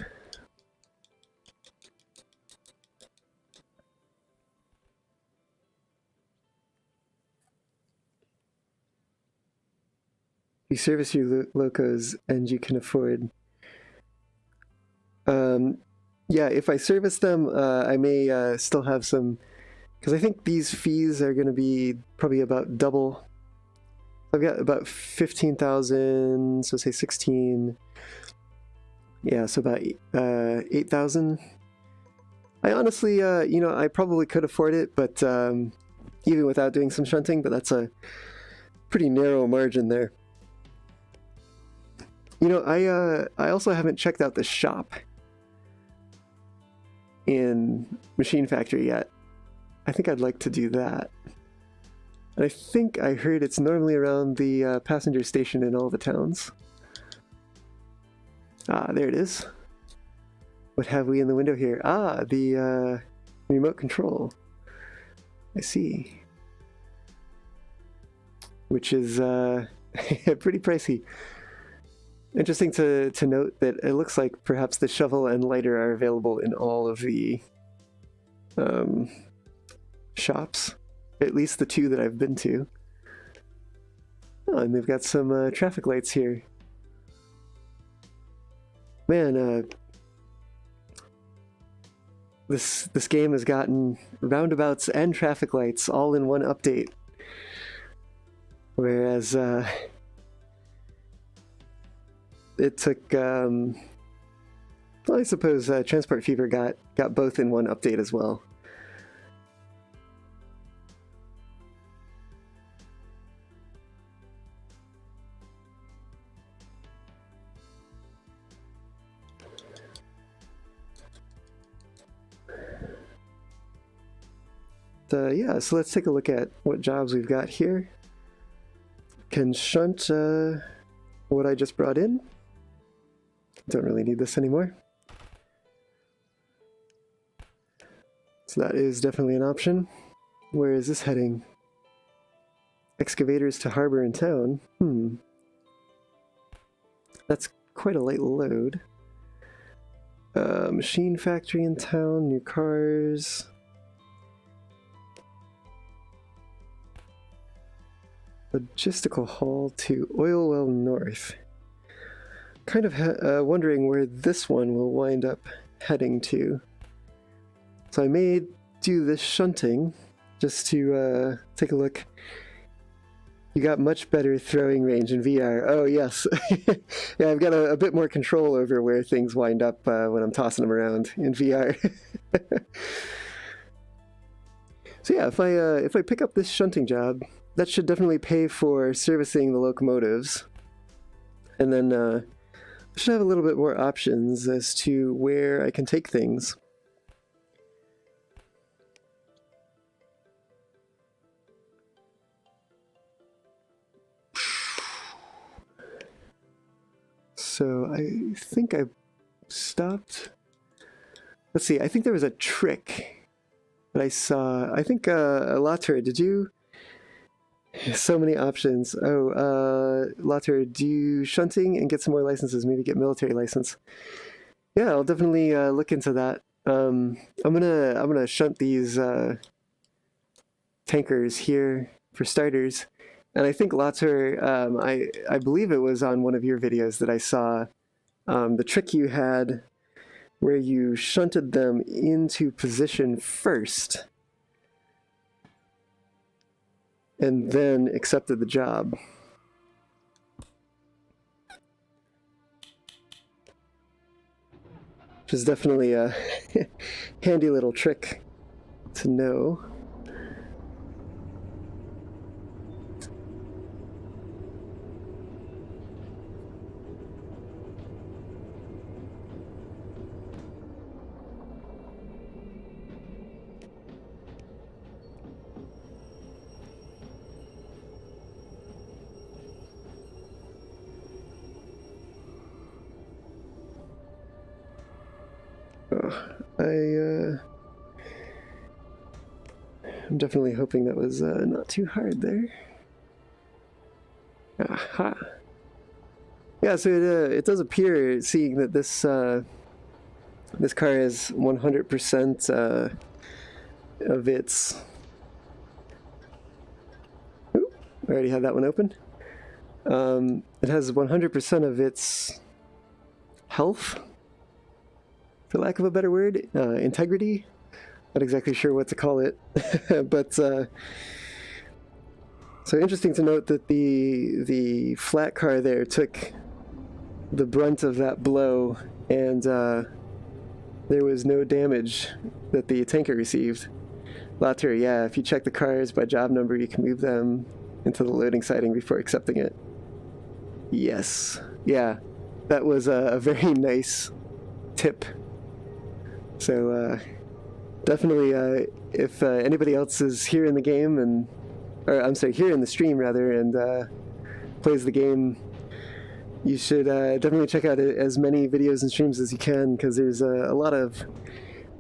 You service your locos and you can afford. Yeah, if I service them, I may still have some, because I think these fees are going to be probably about double. I've got about 15,000, so say 16. Yeah, so about 8,000. I honestly, you know, I probably could afford it, but even without doing some shunting, but that's a pretty narrow margin there. You know, I also haven't checked out the shop in Machine Factory yet. I think I'd like to do that. And I think I heard it's normally around the passenger station in all the towns. Ah, there it is. What have we in the window here? Ah, the remote control. I see. Which is pretty pricey. Interesting to note that it looks like perhaps the shovel and lighter are available in all of the shops. At least the two that I've been to. Oh, and they've got some traffic lights here. Man, this game has gotten roundabouts and traffic lights all in one update. Whereas it took, well, I suppose Transport Fever got both in one update as well. Yeah, so let's take a look at what jobs we've got here. Can shunt what I just brought in. Don't really need this anymore. So that is definitely an option. Where is this heading? Excavators to harbor in town. That's quite a light load. Machine factory in town, new cars. Logistical haul to Oil Well North. Kind of wondering where this one will wind up heading to. So I may do this shunting just to take a look. You got much better throwing range in VR. Oh yes, yeah, I've got a bit more control over where things wind up when I'm tossing them around in VR. So yeah, if I pick up this shunting job, that should definitely pay for servicing the locomotives, and then I should have a little bit more options as to where I can take things. So I think I stopped. Let's see, I think there was a trick that I saw. I think Latur, did you? So many options. Oh, Latur, do shunting and get some more licenses. Maybe get military license. Yeah, I'll definitely look into that. I'm gonna shunt these tankers here for starters. And I think Latur, I believe it was on one of your videos that I saw the trick you had where you shunted them into position first and then accepted the job. Which is definitely a handy little trick to know. I'm definitely hoping that was not too hard there. Aha. Yeah, so it does appear, seeing that this this car is 100% of its. Ooh, I already had that one open. It has 100% of its health, for lack of a better word, integrity. Not exactly sure what to call it, but so interesting to note that the flat car there took the brunt of that blow, and there was no damage that the tanker received. Later, yeah, if you check the cars by job number, you can move them into the loading siding before accepting it. Yes, yeah, that was a very nice tip. So definitely, if anybody else is here in the game, or I'm sorry, here in the stream rather, and plays the game, you should definitely check out as many videos and streams as you can, because there's a lot of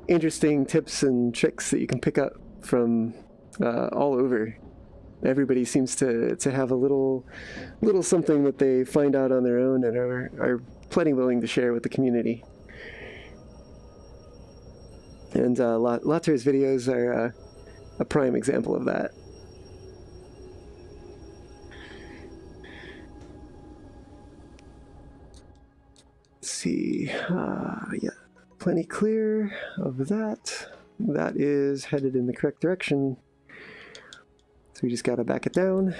interesting tips and tricks that you can pick up from all over. Everybody seems to have a little something that they find out on their own and are plenty willing to share with the community. And Later's videos are a prime example of that. Let's see, yeah, plenty clear of that. That is headed in the correct direction. So we just gotta back it down.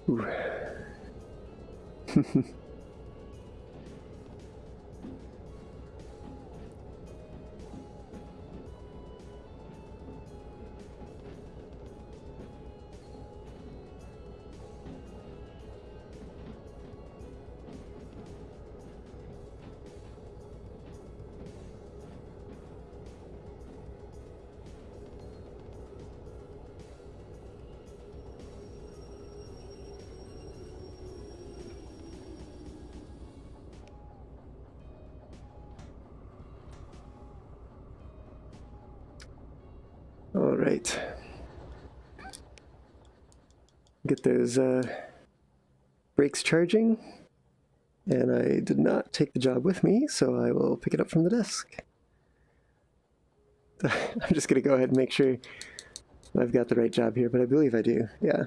Ooh. All right. Get those brakes charging. And I did not take the job with me, so I will pick it up from the desk. I'm just going to go ahead and make sure I've got the right job here, but I believe I do, yeah.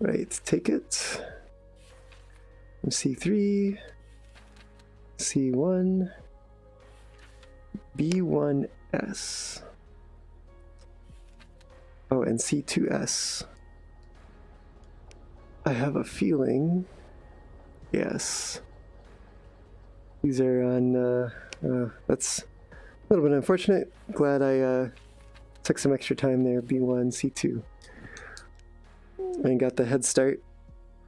Right, take it. C3, C1, B1S. Oh, and C2S. I have a feeling, yes. These are on, that's a little bit unfortunate. Glad I took some extra time there, B1, C2. And got the head start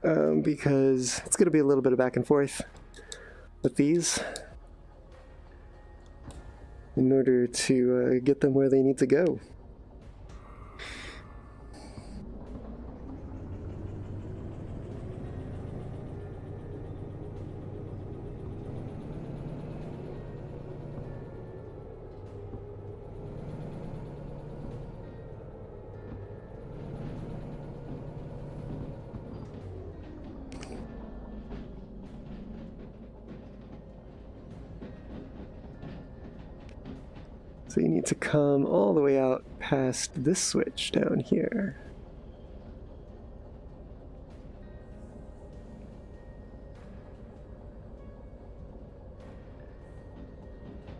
because it's going to be a little bit of back and forth with these in order to get them where they need to go. So you need to come all the way out past this switch down here.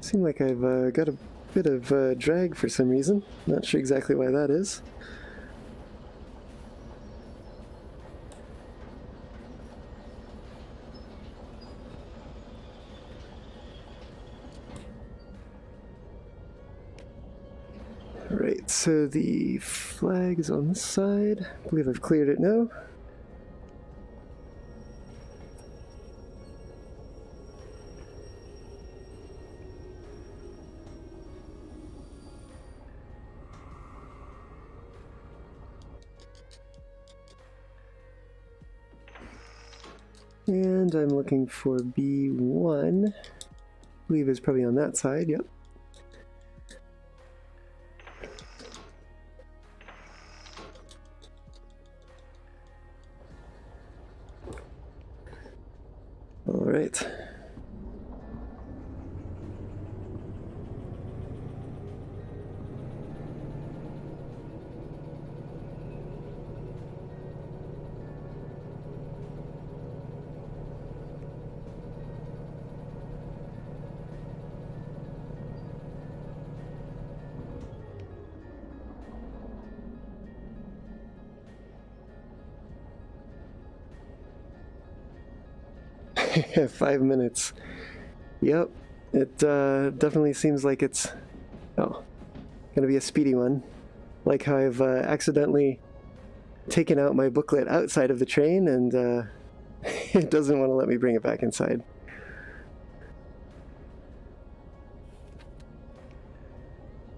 Seems like I've got a bit of drag for some reason. Not sure exactly why that is. Alright, so the flag is on this side. I believe I've cleared it now. And I'm looking for B1. I believe it's probably on that side, yep. All right. Yeah, 5 minutes. Yep, it definitely seems like it's gonna be a speedy one. Like how I've accidentally taken out my booklet outside of the train and it doesn't want to let me bring it back inside.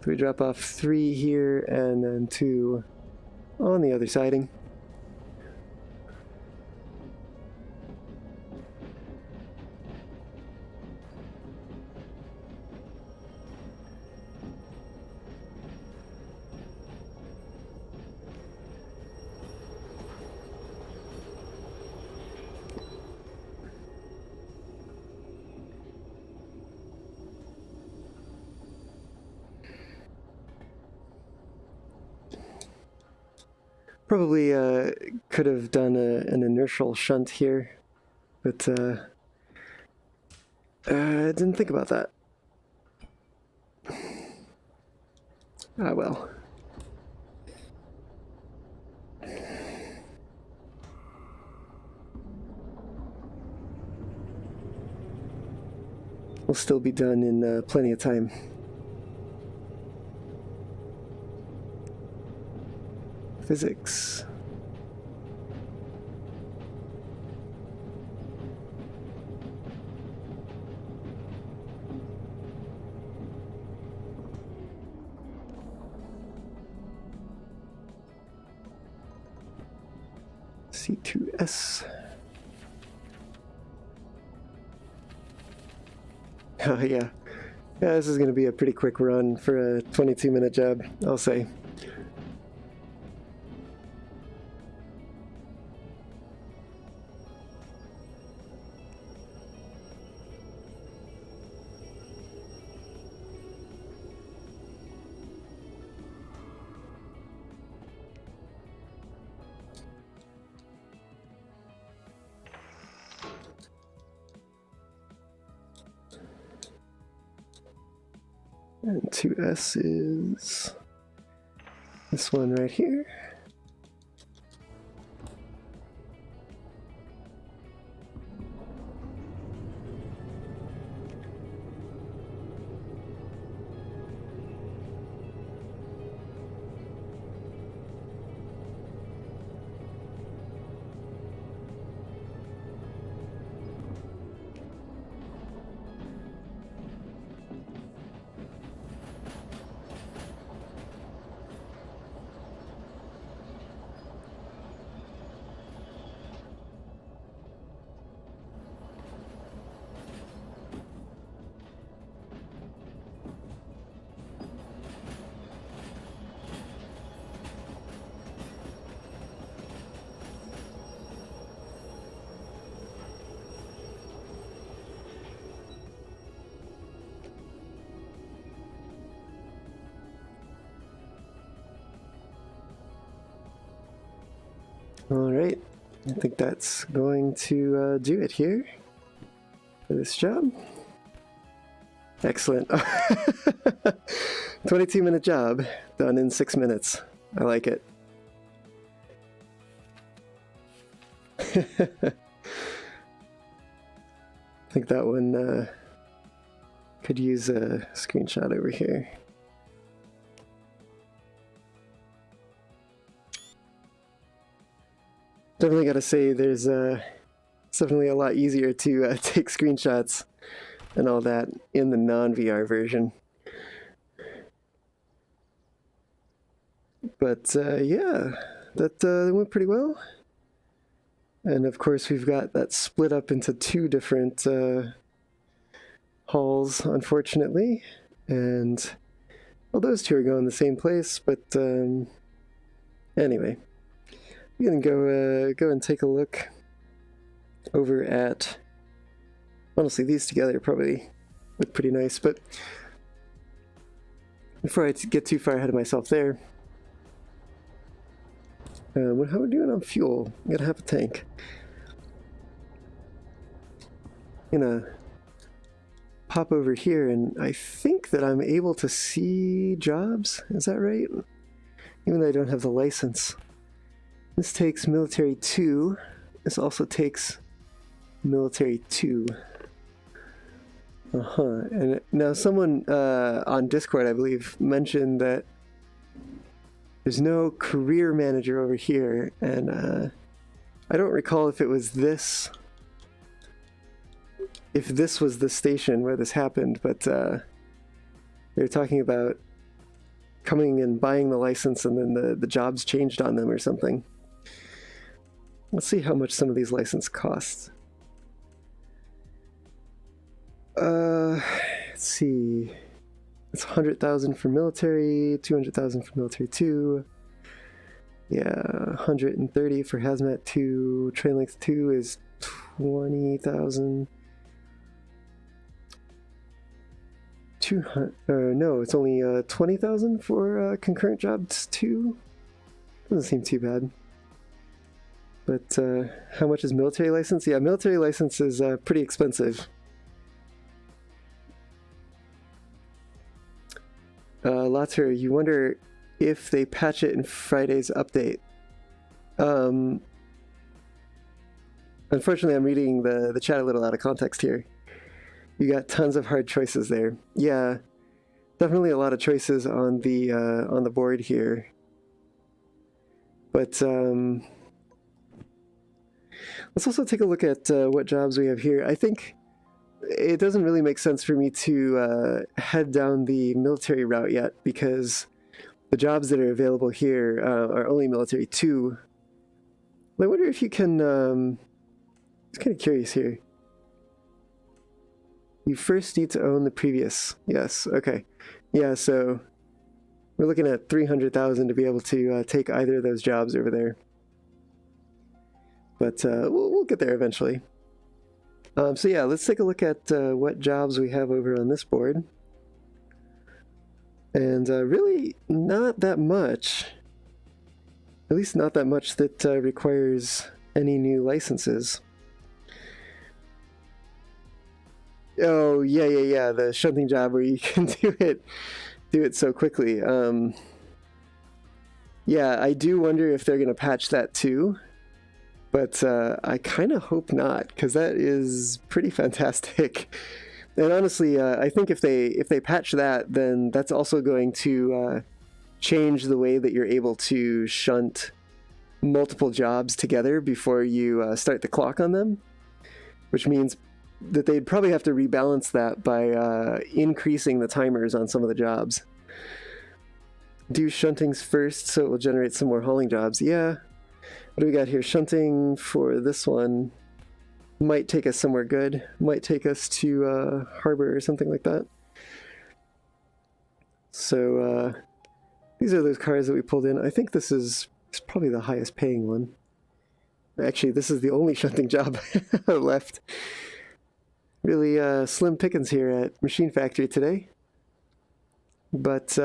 So we drop off 3 here and then 2 on the other siding. Probably could have done an inertial shunt here, but I didn't think about that. Ah well. We'll still be done in plenty of time. Physics. C2S. Oh yeah. Yeah, this is going to be a pretty quick run for a 22-minute job, I'll say. And 2S is this one right here. All right, I think that's going to do it here for this job. Excellent. 22-minute job done in 6 minutes. I like it. I think that one could use a screenshot over here. Definitely gotta say, there's it's definitely a lot easier to take screenshots and all that in the non-VR version. But yeah, that went pretty well. And of course we've got that split up into 2 different halls, unfortunately. And well, those 2 are going the same place, but anyway. I'm gonna go and take a look over at, honestly, these together probably look pretty nice, but before I get too far ahead of myself there, how are we doing on fuel? I'm gonna have a tank. I'm gonna pop over here, and I think that I'm able to see jobs, is that right? Even though I don't have the license. This takes military 2. This also takes military 2. And now someone on Discord, I believe, mentioned that there's no career manager over here, and I don't recall if it was this, if this was the station where this happened, but they were talking about coming and buying the license and then the jobs changed on them or something. Let's see how much some of these licenses cost. Let's see. It's 100,000 for military, 200,000 for military 2. Yeah, 130 for hazmat 2. Train length 2 is 20,000. 200. No, it's only 20,000 for concurrent jobs 2. Doesn't seem too bad. But how much is military license? Yeah, military license is pretty expensive. Latter, you wonder if they patch it in Friday's update. Unfortunately, I'm reading the chat a little out of context here. You got tons of hard choices there. Yeah, definitely a lot of choices on the board here. But let's also take a look at what jobs we have here. I think it doesn't really make sense for me to head down the military route yet, because the jobs that are available here are only military 2. I wonder if you can... I'm kind of curious here. You first need to own the previous. Yes, okay. Yeah, so we're looking at 300,000 to be able to take either of those jobs over there. But we'll get there eventually. So yeah, let's take a look at what jobs we have over on this board. And really not that much. At least not that much that requires any new licenses. Oh, yeah, the shunting job where you can do it so quickly. Yeah, I do wonder if they're going to patch that too. But I kind of hope not, because that is pretty fantastic. And honestly, I think if they patch that, then that's also going to change the way that you're able to shunt multiple jobs together before you start the clock on them, which means that they'd probably have to rebalance that by increasing the timers on some of the jobs. Do shuntings first so it will generate some more hauling jobs. Yeah. What do we got here? Shunting for this one might take us somewhere good. Might take us to Harbor or something like that. So these are those cars that we pulled in. I think this is probably the highest paying one. Actually, this is the only shunting job left. Really slim pickings here at Machine Factory today. But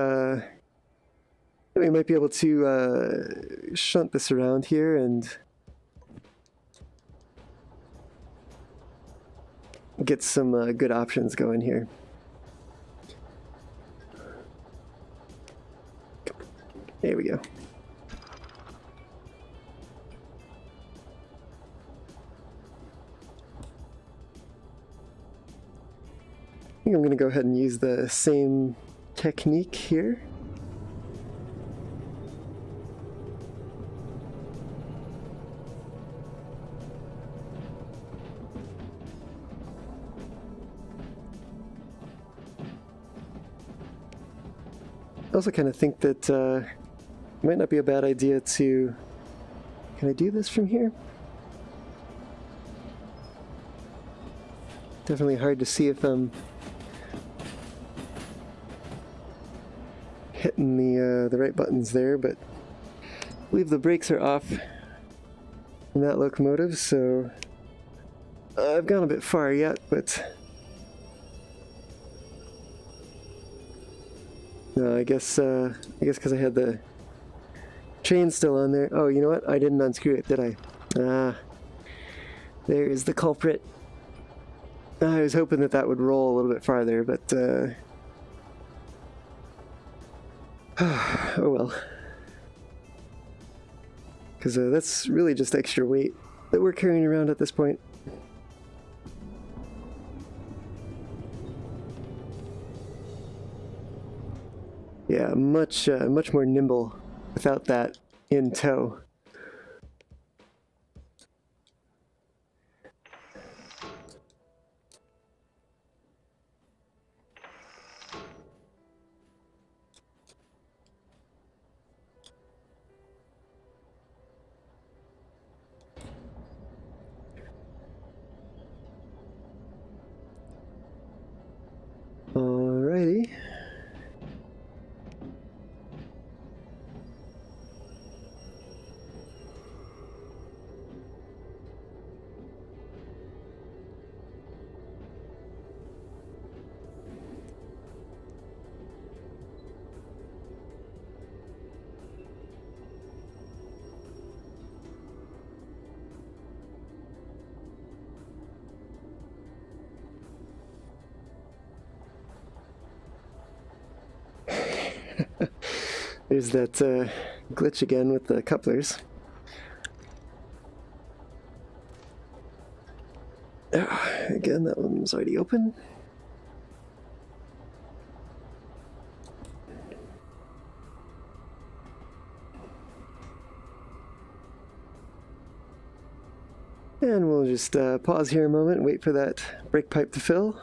we might be able to shunt this around here and get some good options going here. There we go. I think I'm going to go ahead and use the same technique here. I also kind of think that it might not be a bad idea to... Can I do this from here? Definitely hard to see if I'm hitting the right buttons there, but I believe the brakes are off in that locomotive, so I've gone a bit far yet, but no, I guess because I had the chain still on there. Oh, you know what? I didn't unscrew it, did I? Ah, there is the culprit. I was hoping that that would roll a little bit farther, but oh well. Because that's really just extra weight that we're carrying around at this point. Yeah, much more nimble without that in tow. Alrighty. There's that glitch again with the couplers. Again, that one's already open. And we'll just pause here a moment, wait for that brake pipe to fill.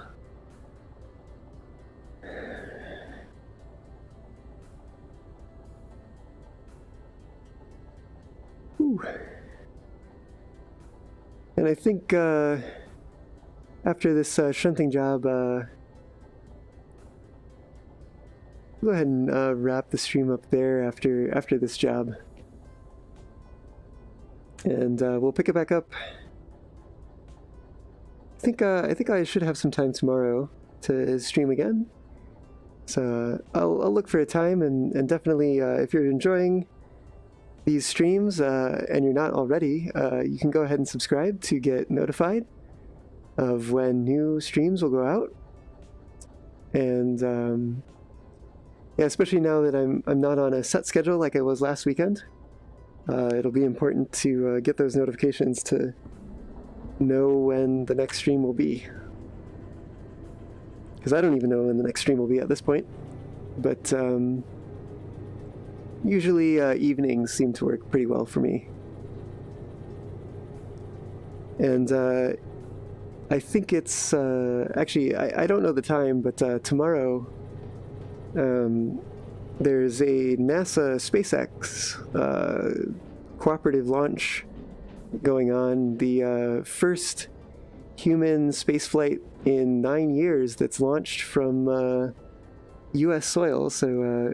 And I think after this shunting job, go ahead and wrap the stream up there after this job, and we'll pick it back up. I think I should have some time tomorrow to stream again, so I'll look for a time, and definitely if you're enjoying these streams and you're not already, you can go ahead and subscribe to get notified of when new streams will go out. And yeah, especially now that I'm not on a set schedule like I was last weekend, it'll be important to get those notifications to know when the next stream will be. Because I don't even know when the next stream will be at this point, but usually evenings seem to work pretty well for me. And I think it's, actually, I don't know the time, but tomorrow there's a NASA SpaceX cooperative launch going on, the first human spaceflight in 9 years that's launched from US soil, so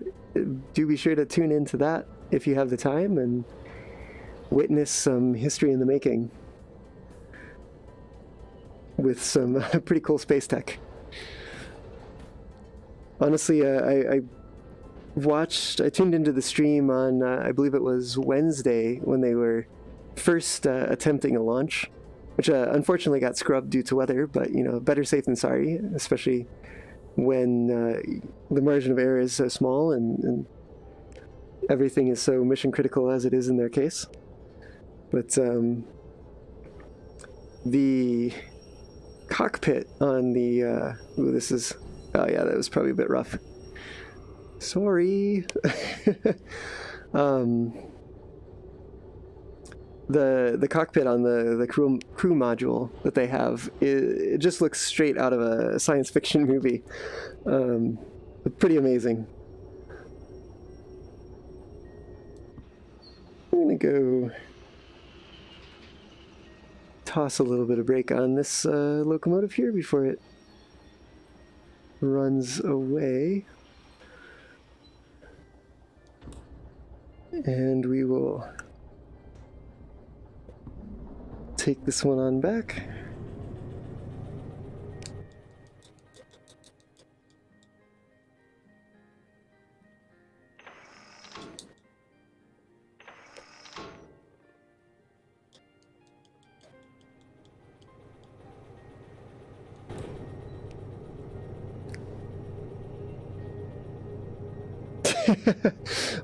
do be sure to tune into that if you have the time and witness some history in the making with some pretty cool space tech. Honestly, I tuned into the stream on, I believe it was Wednesday, when they were first attempting a launch which unfortunately got scrubbed due to weather, but you know, better safe than sorry, especially when the margin of error is so small and everything is so mission critical as it is in their case. But the cockpit on the ooh, this is, oh yeah, that was probably a bit rough. Sorry. The cockpit on the crew module that they have, it just looks straight out of a science fiction movie. Pretty amazing. I'm gonna go toss a little bit of brake on this locomotive here before it runs away. And we will take this one on back.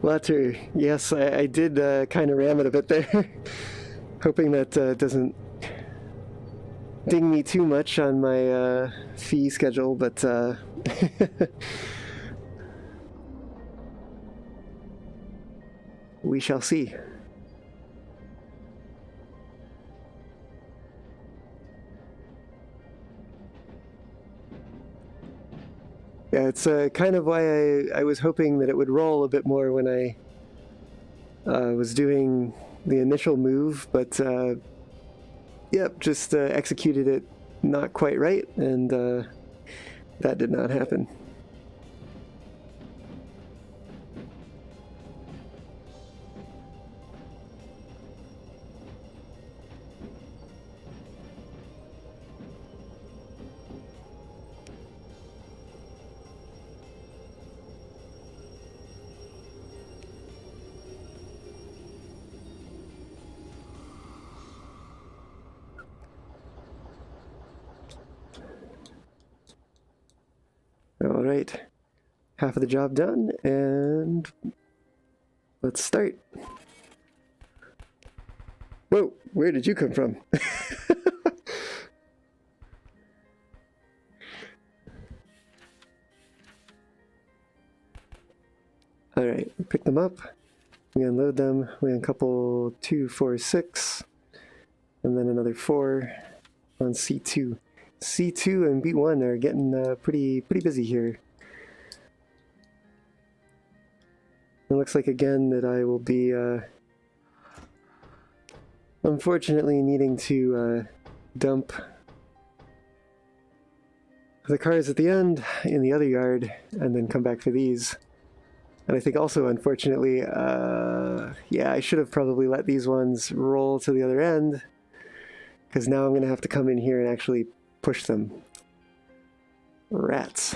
Latter, yes, I did kind of ram it a bit there, hoping that doesn't ding me too much on my fee schedule, but we shall see. Yeah, it's kind of why I was hoping that it would roll a bit more when I was doing the initial move, but yep, just executed it not quite right, and that did not happen. All right, half of the job done, and let's start. Whoa, where did you come from? All right, pick them up, we unload them, we uncouple 2, 4, 6, and then another 4 on C2. C2 and B1 are getting pretty busy here. It looks like again that I will be unfortunately needing to dump the cars at the end in the other yard and then come back for these. And I think also unfortunately, yeah, I should have probably let these ones roll to the other end, because now I'm going to have to come in here and actually push them. Rats.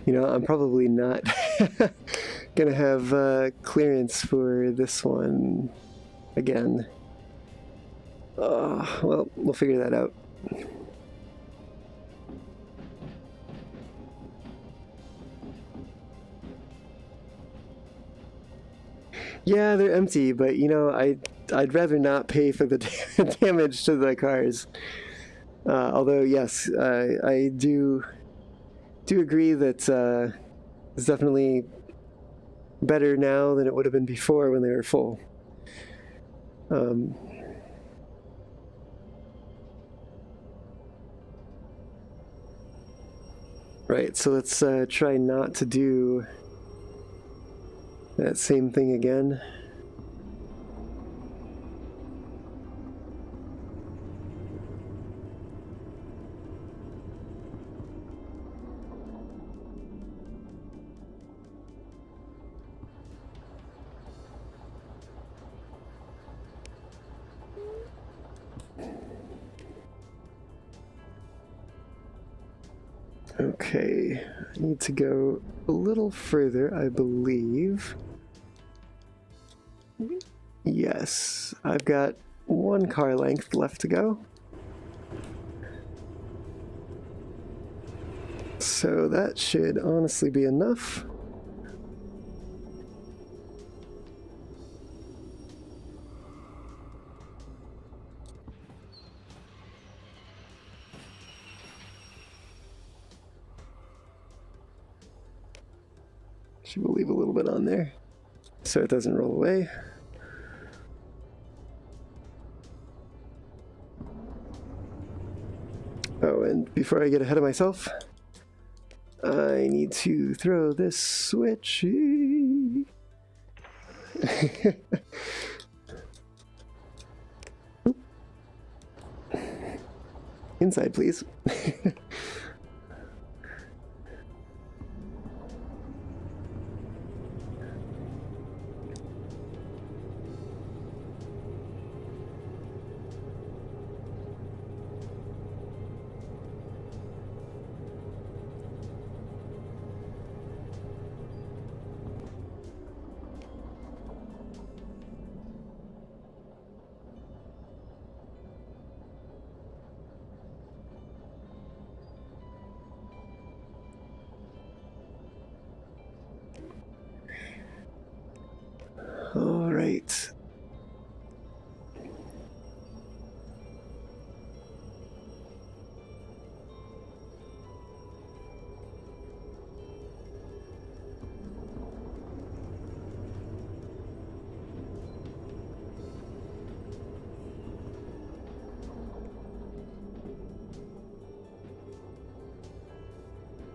You know, I'm probably not gonna have clearance for this one again. Oh, well, we'll figure that out. Yeah, they're empty, but you know, I'd rather not pay for the damage to the cars. Although, yes, I do agree that it's definitely better now than it would have been before when they were full. Right, so let's try not to do that same thing again. Okay, I need to go a little further, I believe. Yes, I've got one car length left to go. So that should honestly be enough. Should we leave a little bit on there so it doesn't roll away? Oh, and before I get ahead of myself, I need to throw this switch. Inside, please. All right.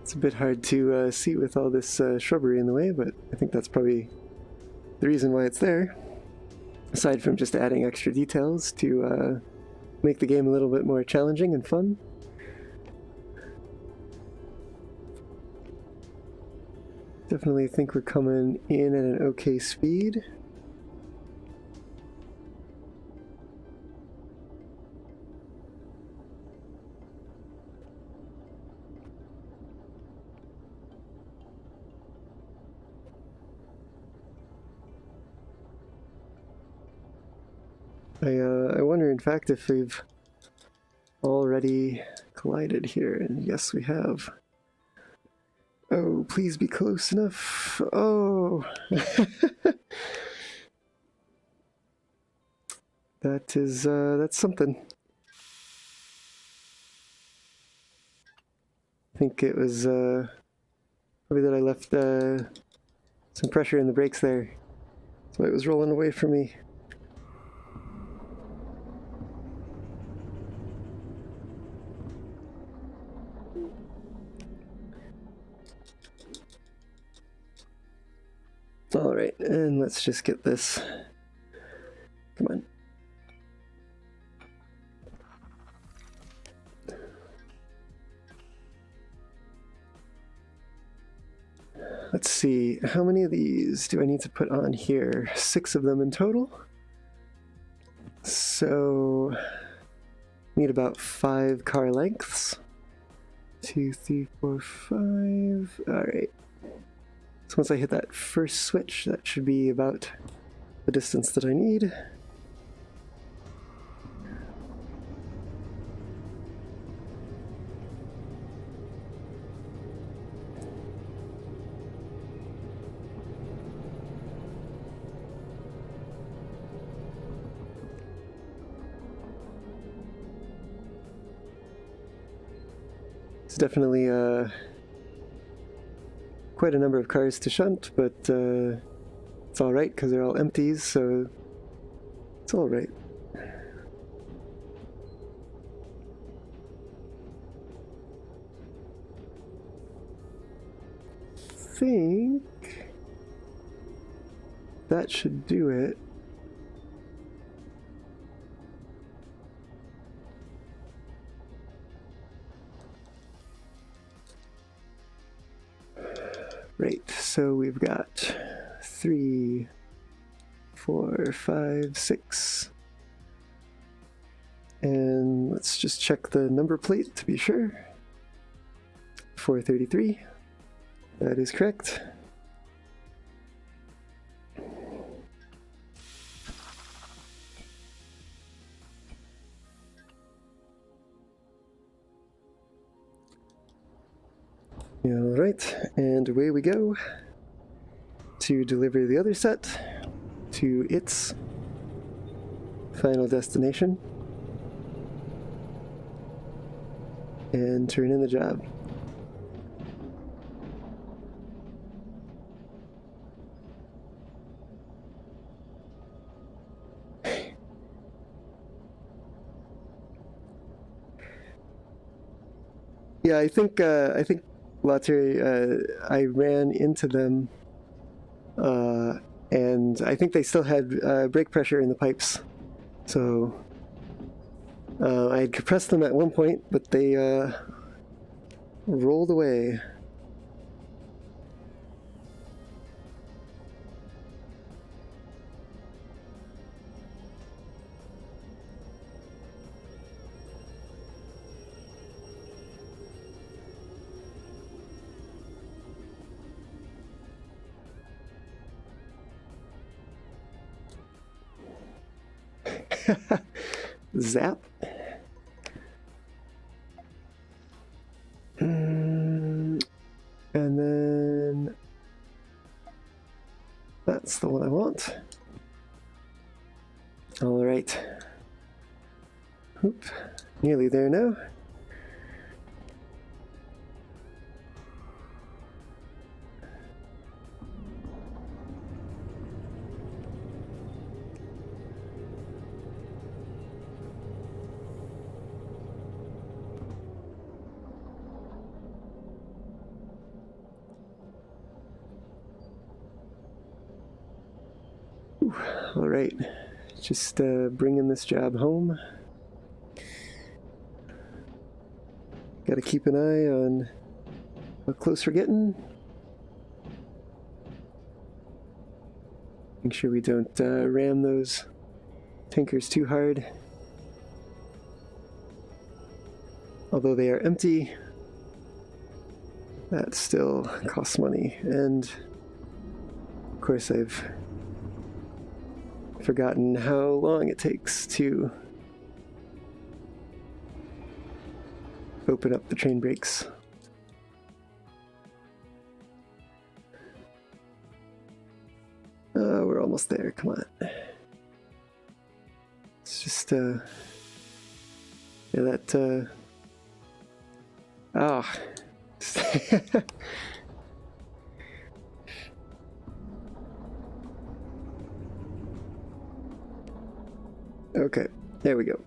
It's a bit hard to see with all this shrubbery in the way, but I think that's probably the reason why it's there. Aside from just adding extra details to make the game a little bit more challenging and fun. Definitely think we're coming in at an okay speed. I wonder, in fact, if we've already collided here, and yes, we have. Oh, please be close enough. Oh! That's something. I think it was probably that I left some pressure in the brakes there. That's why it was rolling away from me. Alright, and let's just get this. Come on. Let's see, how many of these do I need to put on here? 6 of them in total. So, need about 5 car lengths. 2, 3, 4, 5. Alright. So once I hit that first switch, that should be about the distance that I need. It's definitely quite a number of cars to shunt, but it's alright because they're all empties, so it's alright. I think that should do it. Right, so we've got 3, 4, 5, 6. And let's just check the number plate to be sure. 433. That is correct. Alright, and away we go to deliver the other set to its final destination and turn in the job. Yeah, I think Latte, I ran into them, and I think they still had brake pressure in the pipes. So I had compressed them at one point, but they rolled away. Zap. And then that's the one I want. All right. Oop. Nearly there now. All right, just bringing this job home. Got to keep an eye on how close we're getting. Make sure we don't ram those tankers too hard. Although they are empty, that still costs money. And of course I've forgotten how long it takes to open up the train brakes. We're almost there, come on. It's just, yeah, that, ah. Okay, there we go.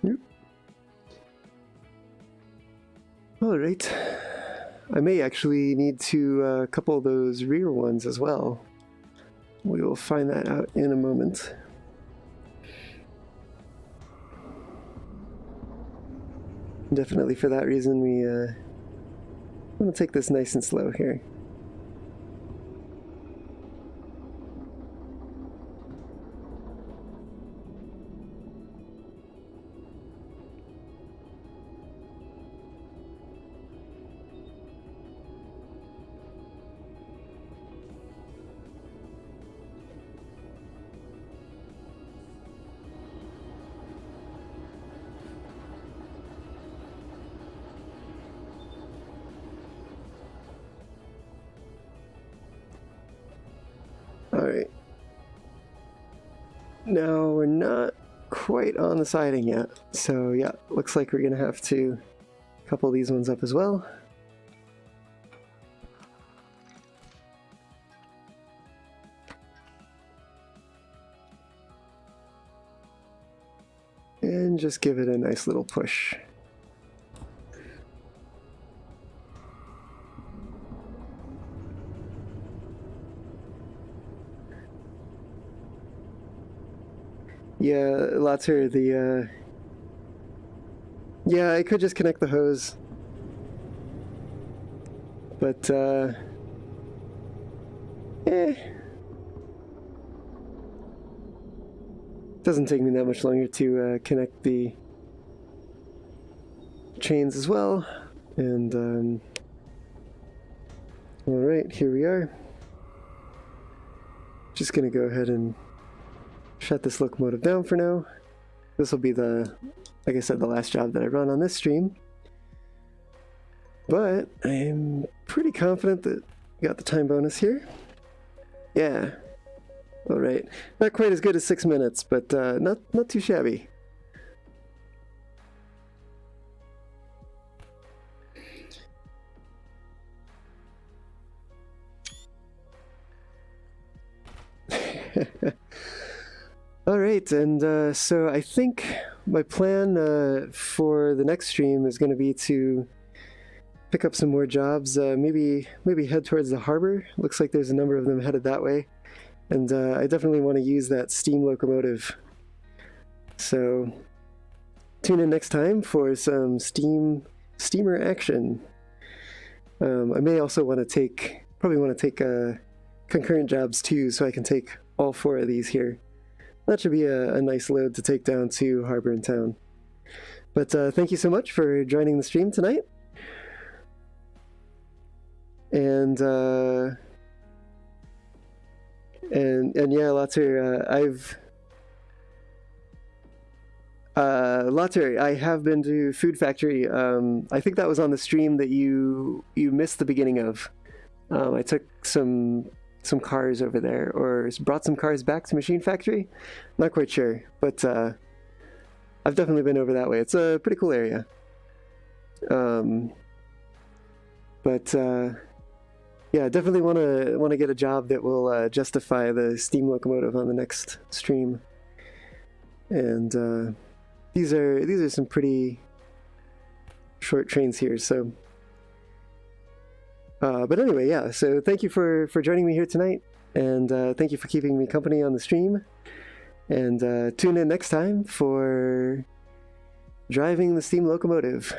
Yep. All right. I may actually need to couple those rear ones as well. We will find that out in a moment. Definitely for that reason, I'm gonna take this nice and slow here. Alright. Now we're not quite on the siding yet, so yeah, looks like we're gonna have to couple these ones up as well. And just give it a nice little push. Yeah, Latter, yeah, I could just connect the hose, but Doesn't take me that much longer to connect the chains as well. And all right, here we are. Just gonna go ahead and shut this locomotive down for now. This will be the, like I said, the last job that I run on this stream. But I'm pretty confident that I got the time bonus here. Yeah. All right. Not quite as good as 6 minutes, but not too shabby. All right, and so I think my plan for the next stream is going to be to pick up some more jobs. Maybe head towards the harbor. Looks like there's a number of them headed that way, and I definitely want to use that steam locomotive. So tune in next time for some steamer action. I may also probably want to take concurrent jobs too, so I can take all 4 of these here. That should be a nice load to take down to Harbor and Town. But thank you so much for joining the stream tonight. And yeah, Latter, Latter, I have been to Food Factory. I think that was on the stream that you missed the beginning of. I took some cars over there, or brought some cars back to Machine Factory. Not quite sure, but I've definitely been over that way. It's a pretty cool area. Yeah, definitely want to get a job that will justify the steam locomotive on the next stream. And these are some pretty short trains here, so. But anyway, yeah, so thank you for joining me here tonight, and thank you for keeping me company on the stream, and tune in next time for driving the steam locomotive.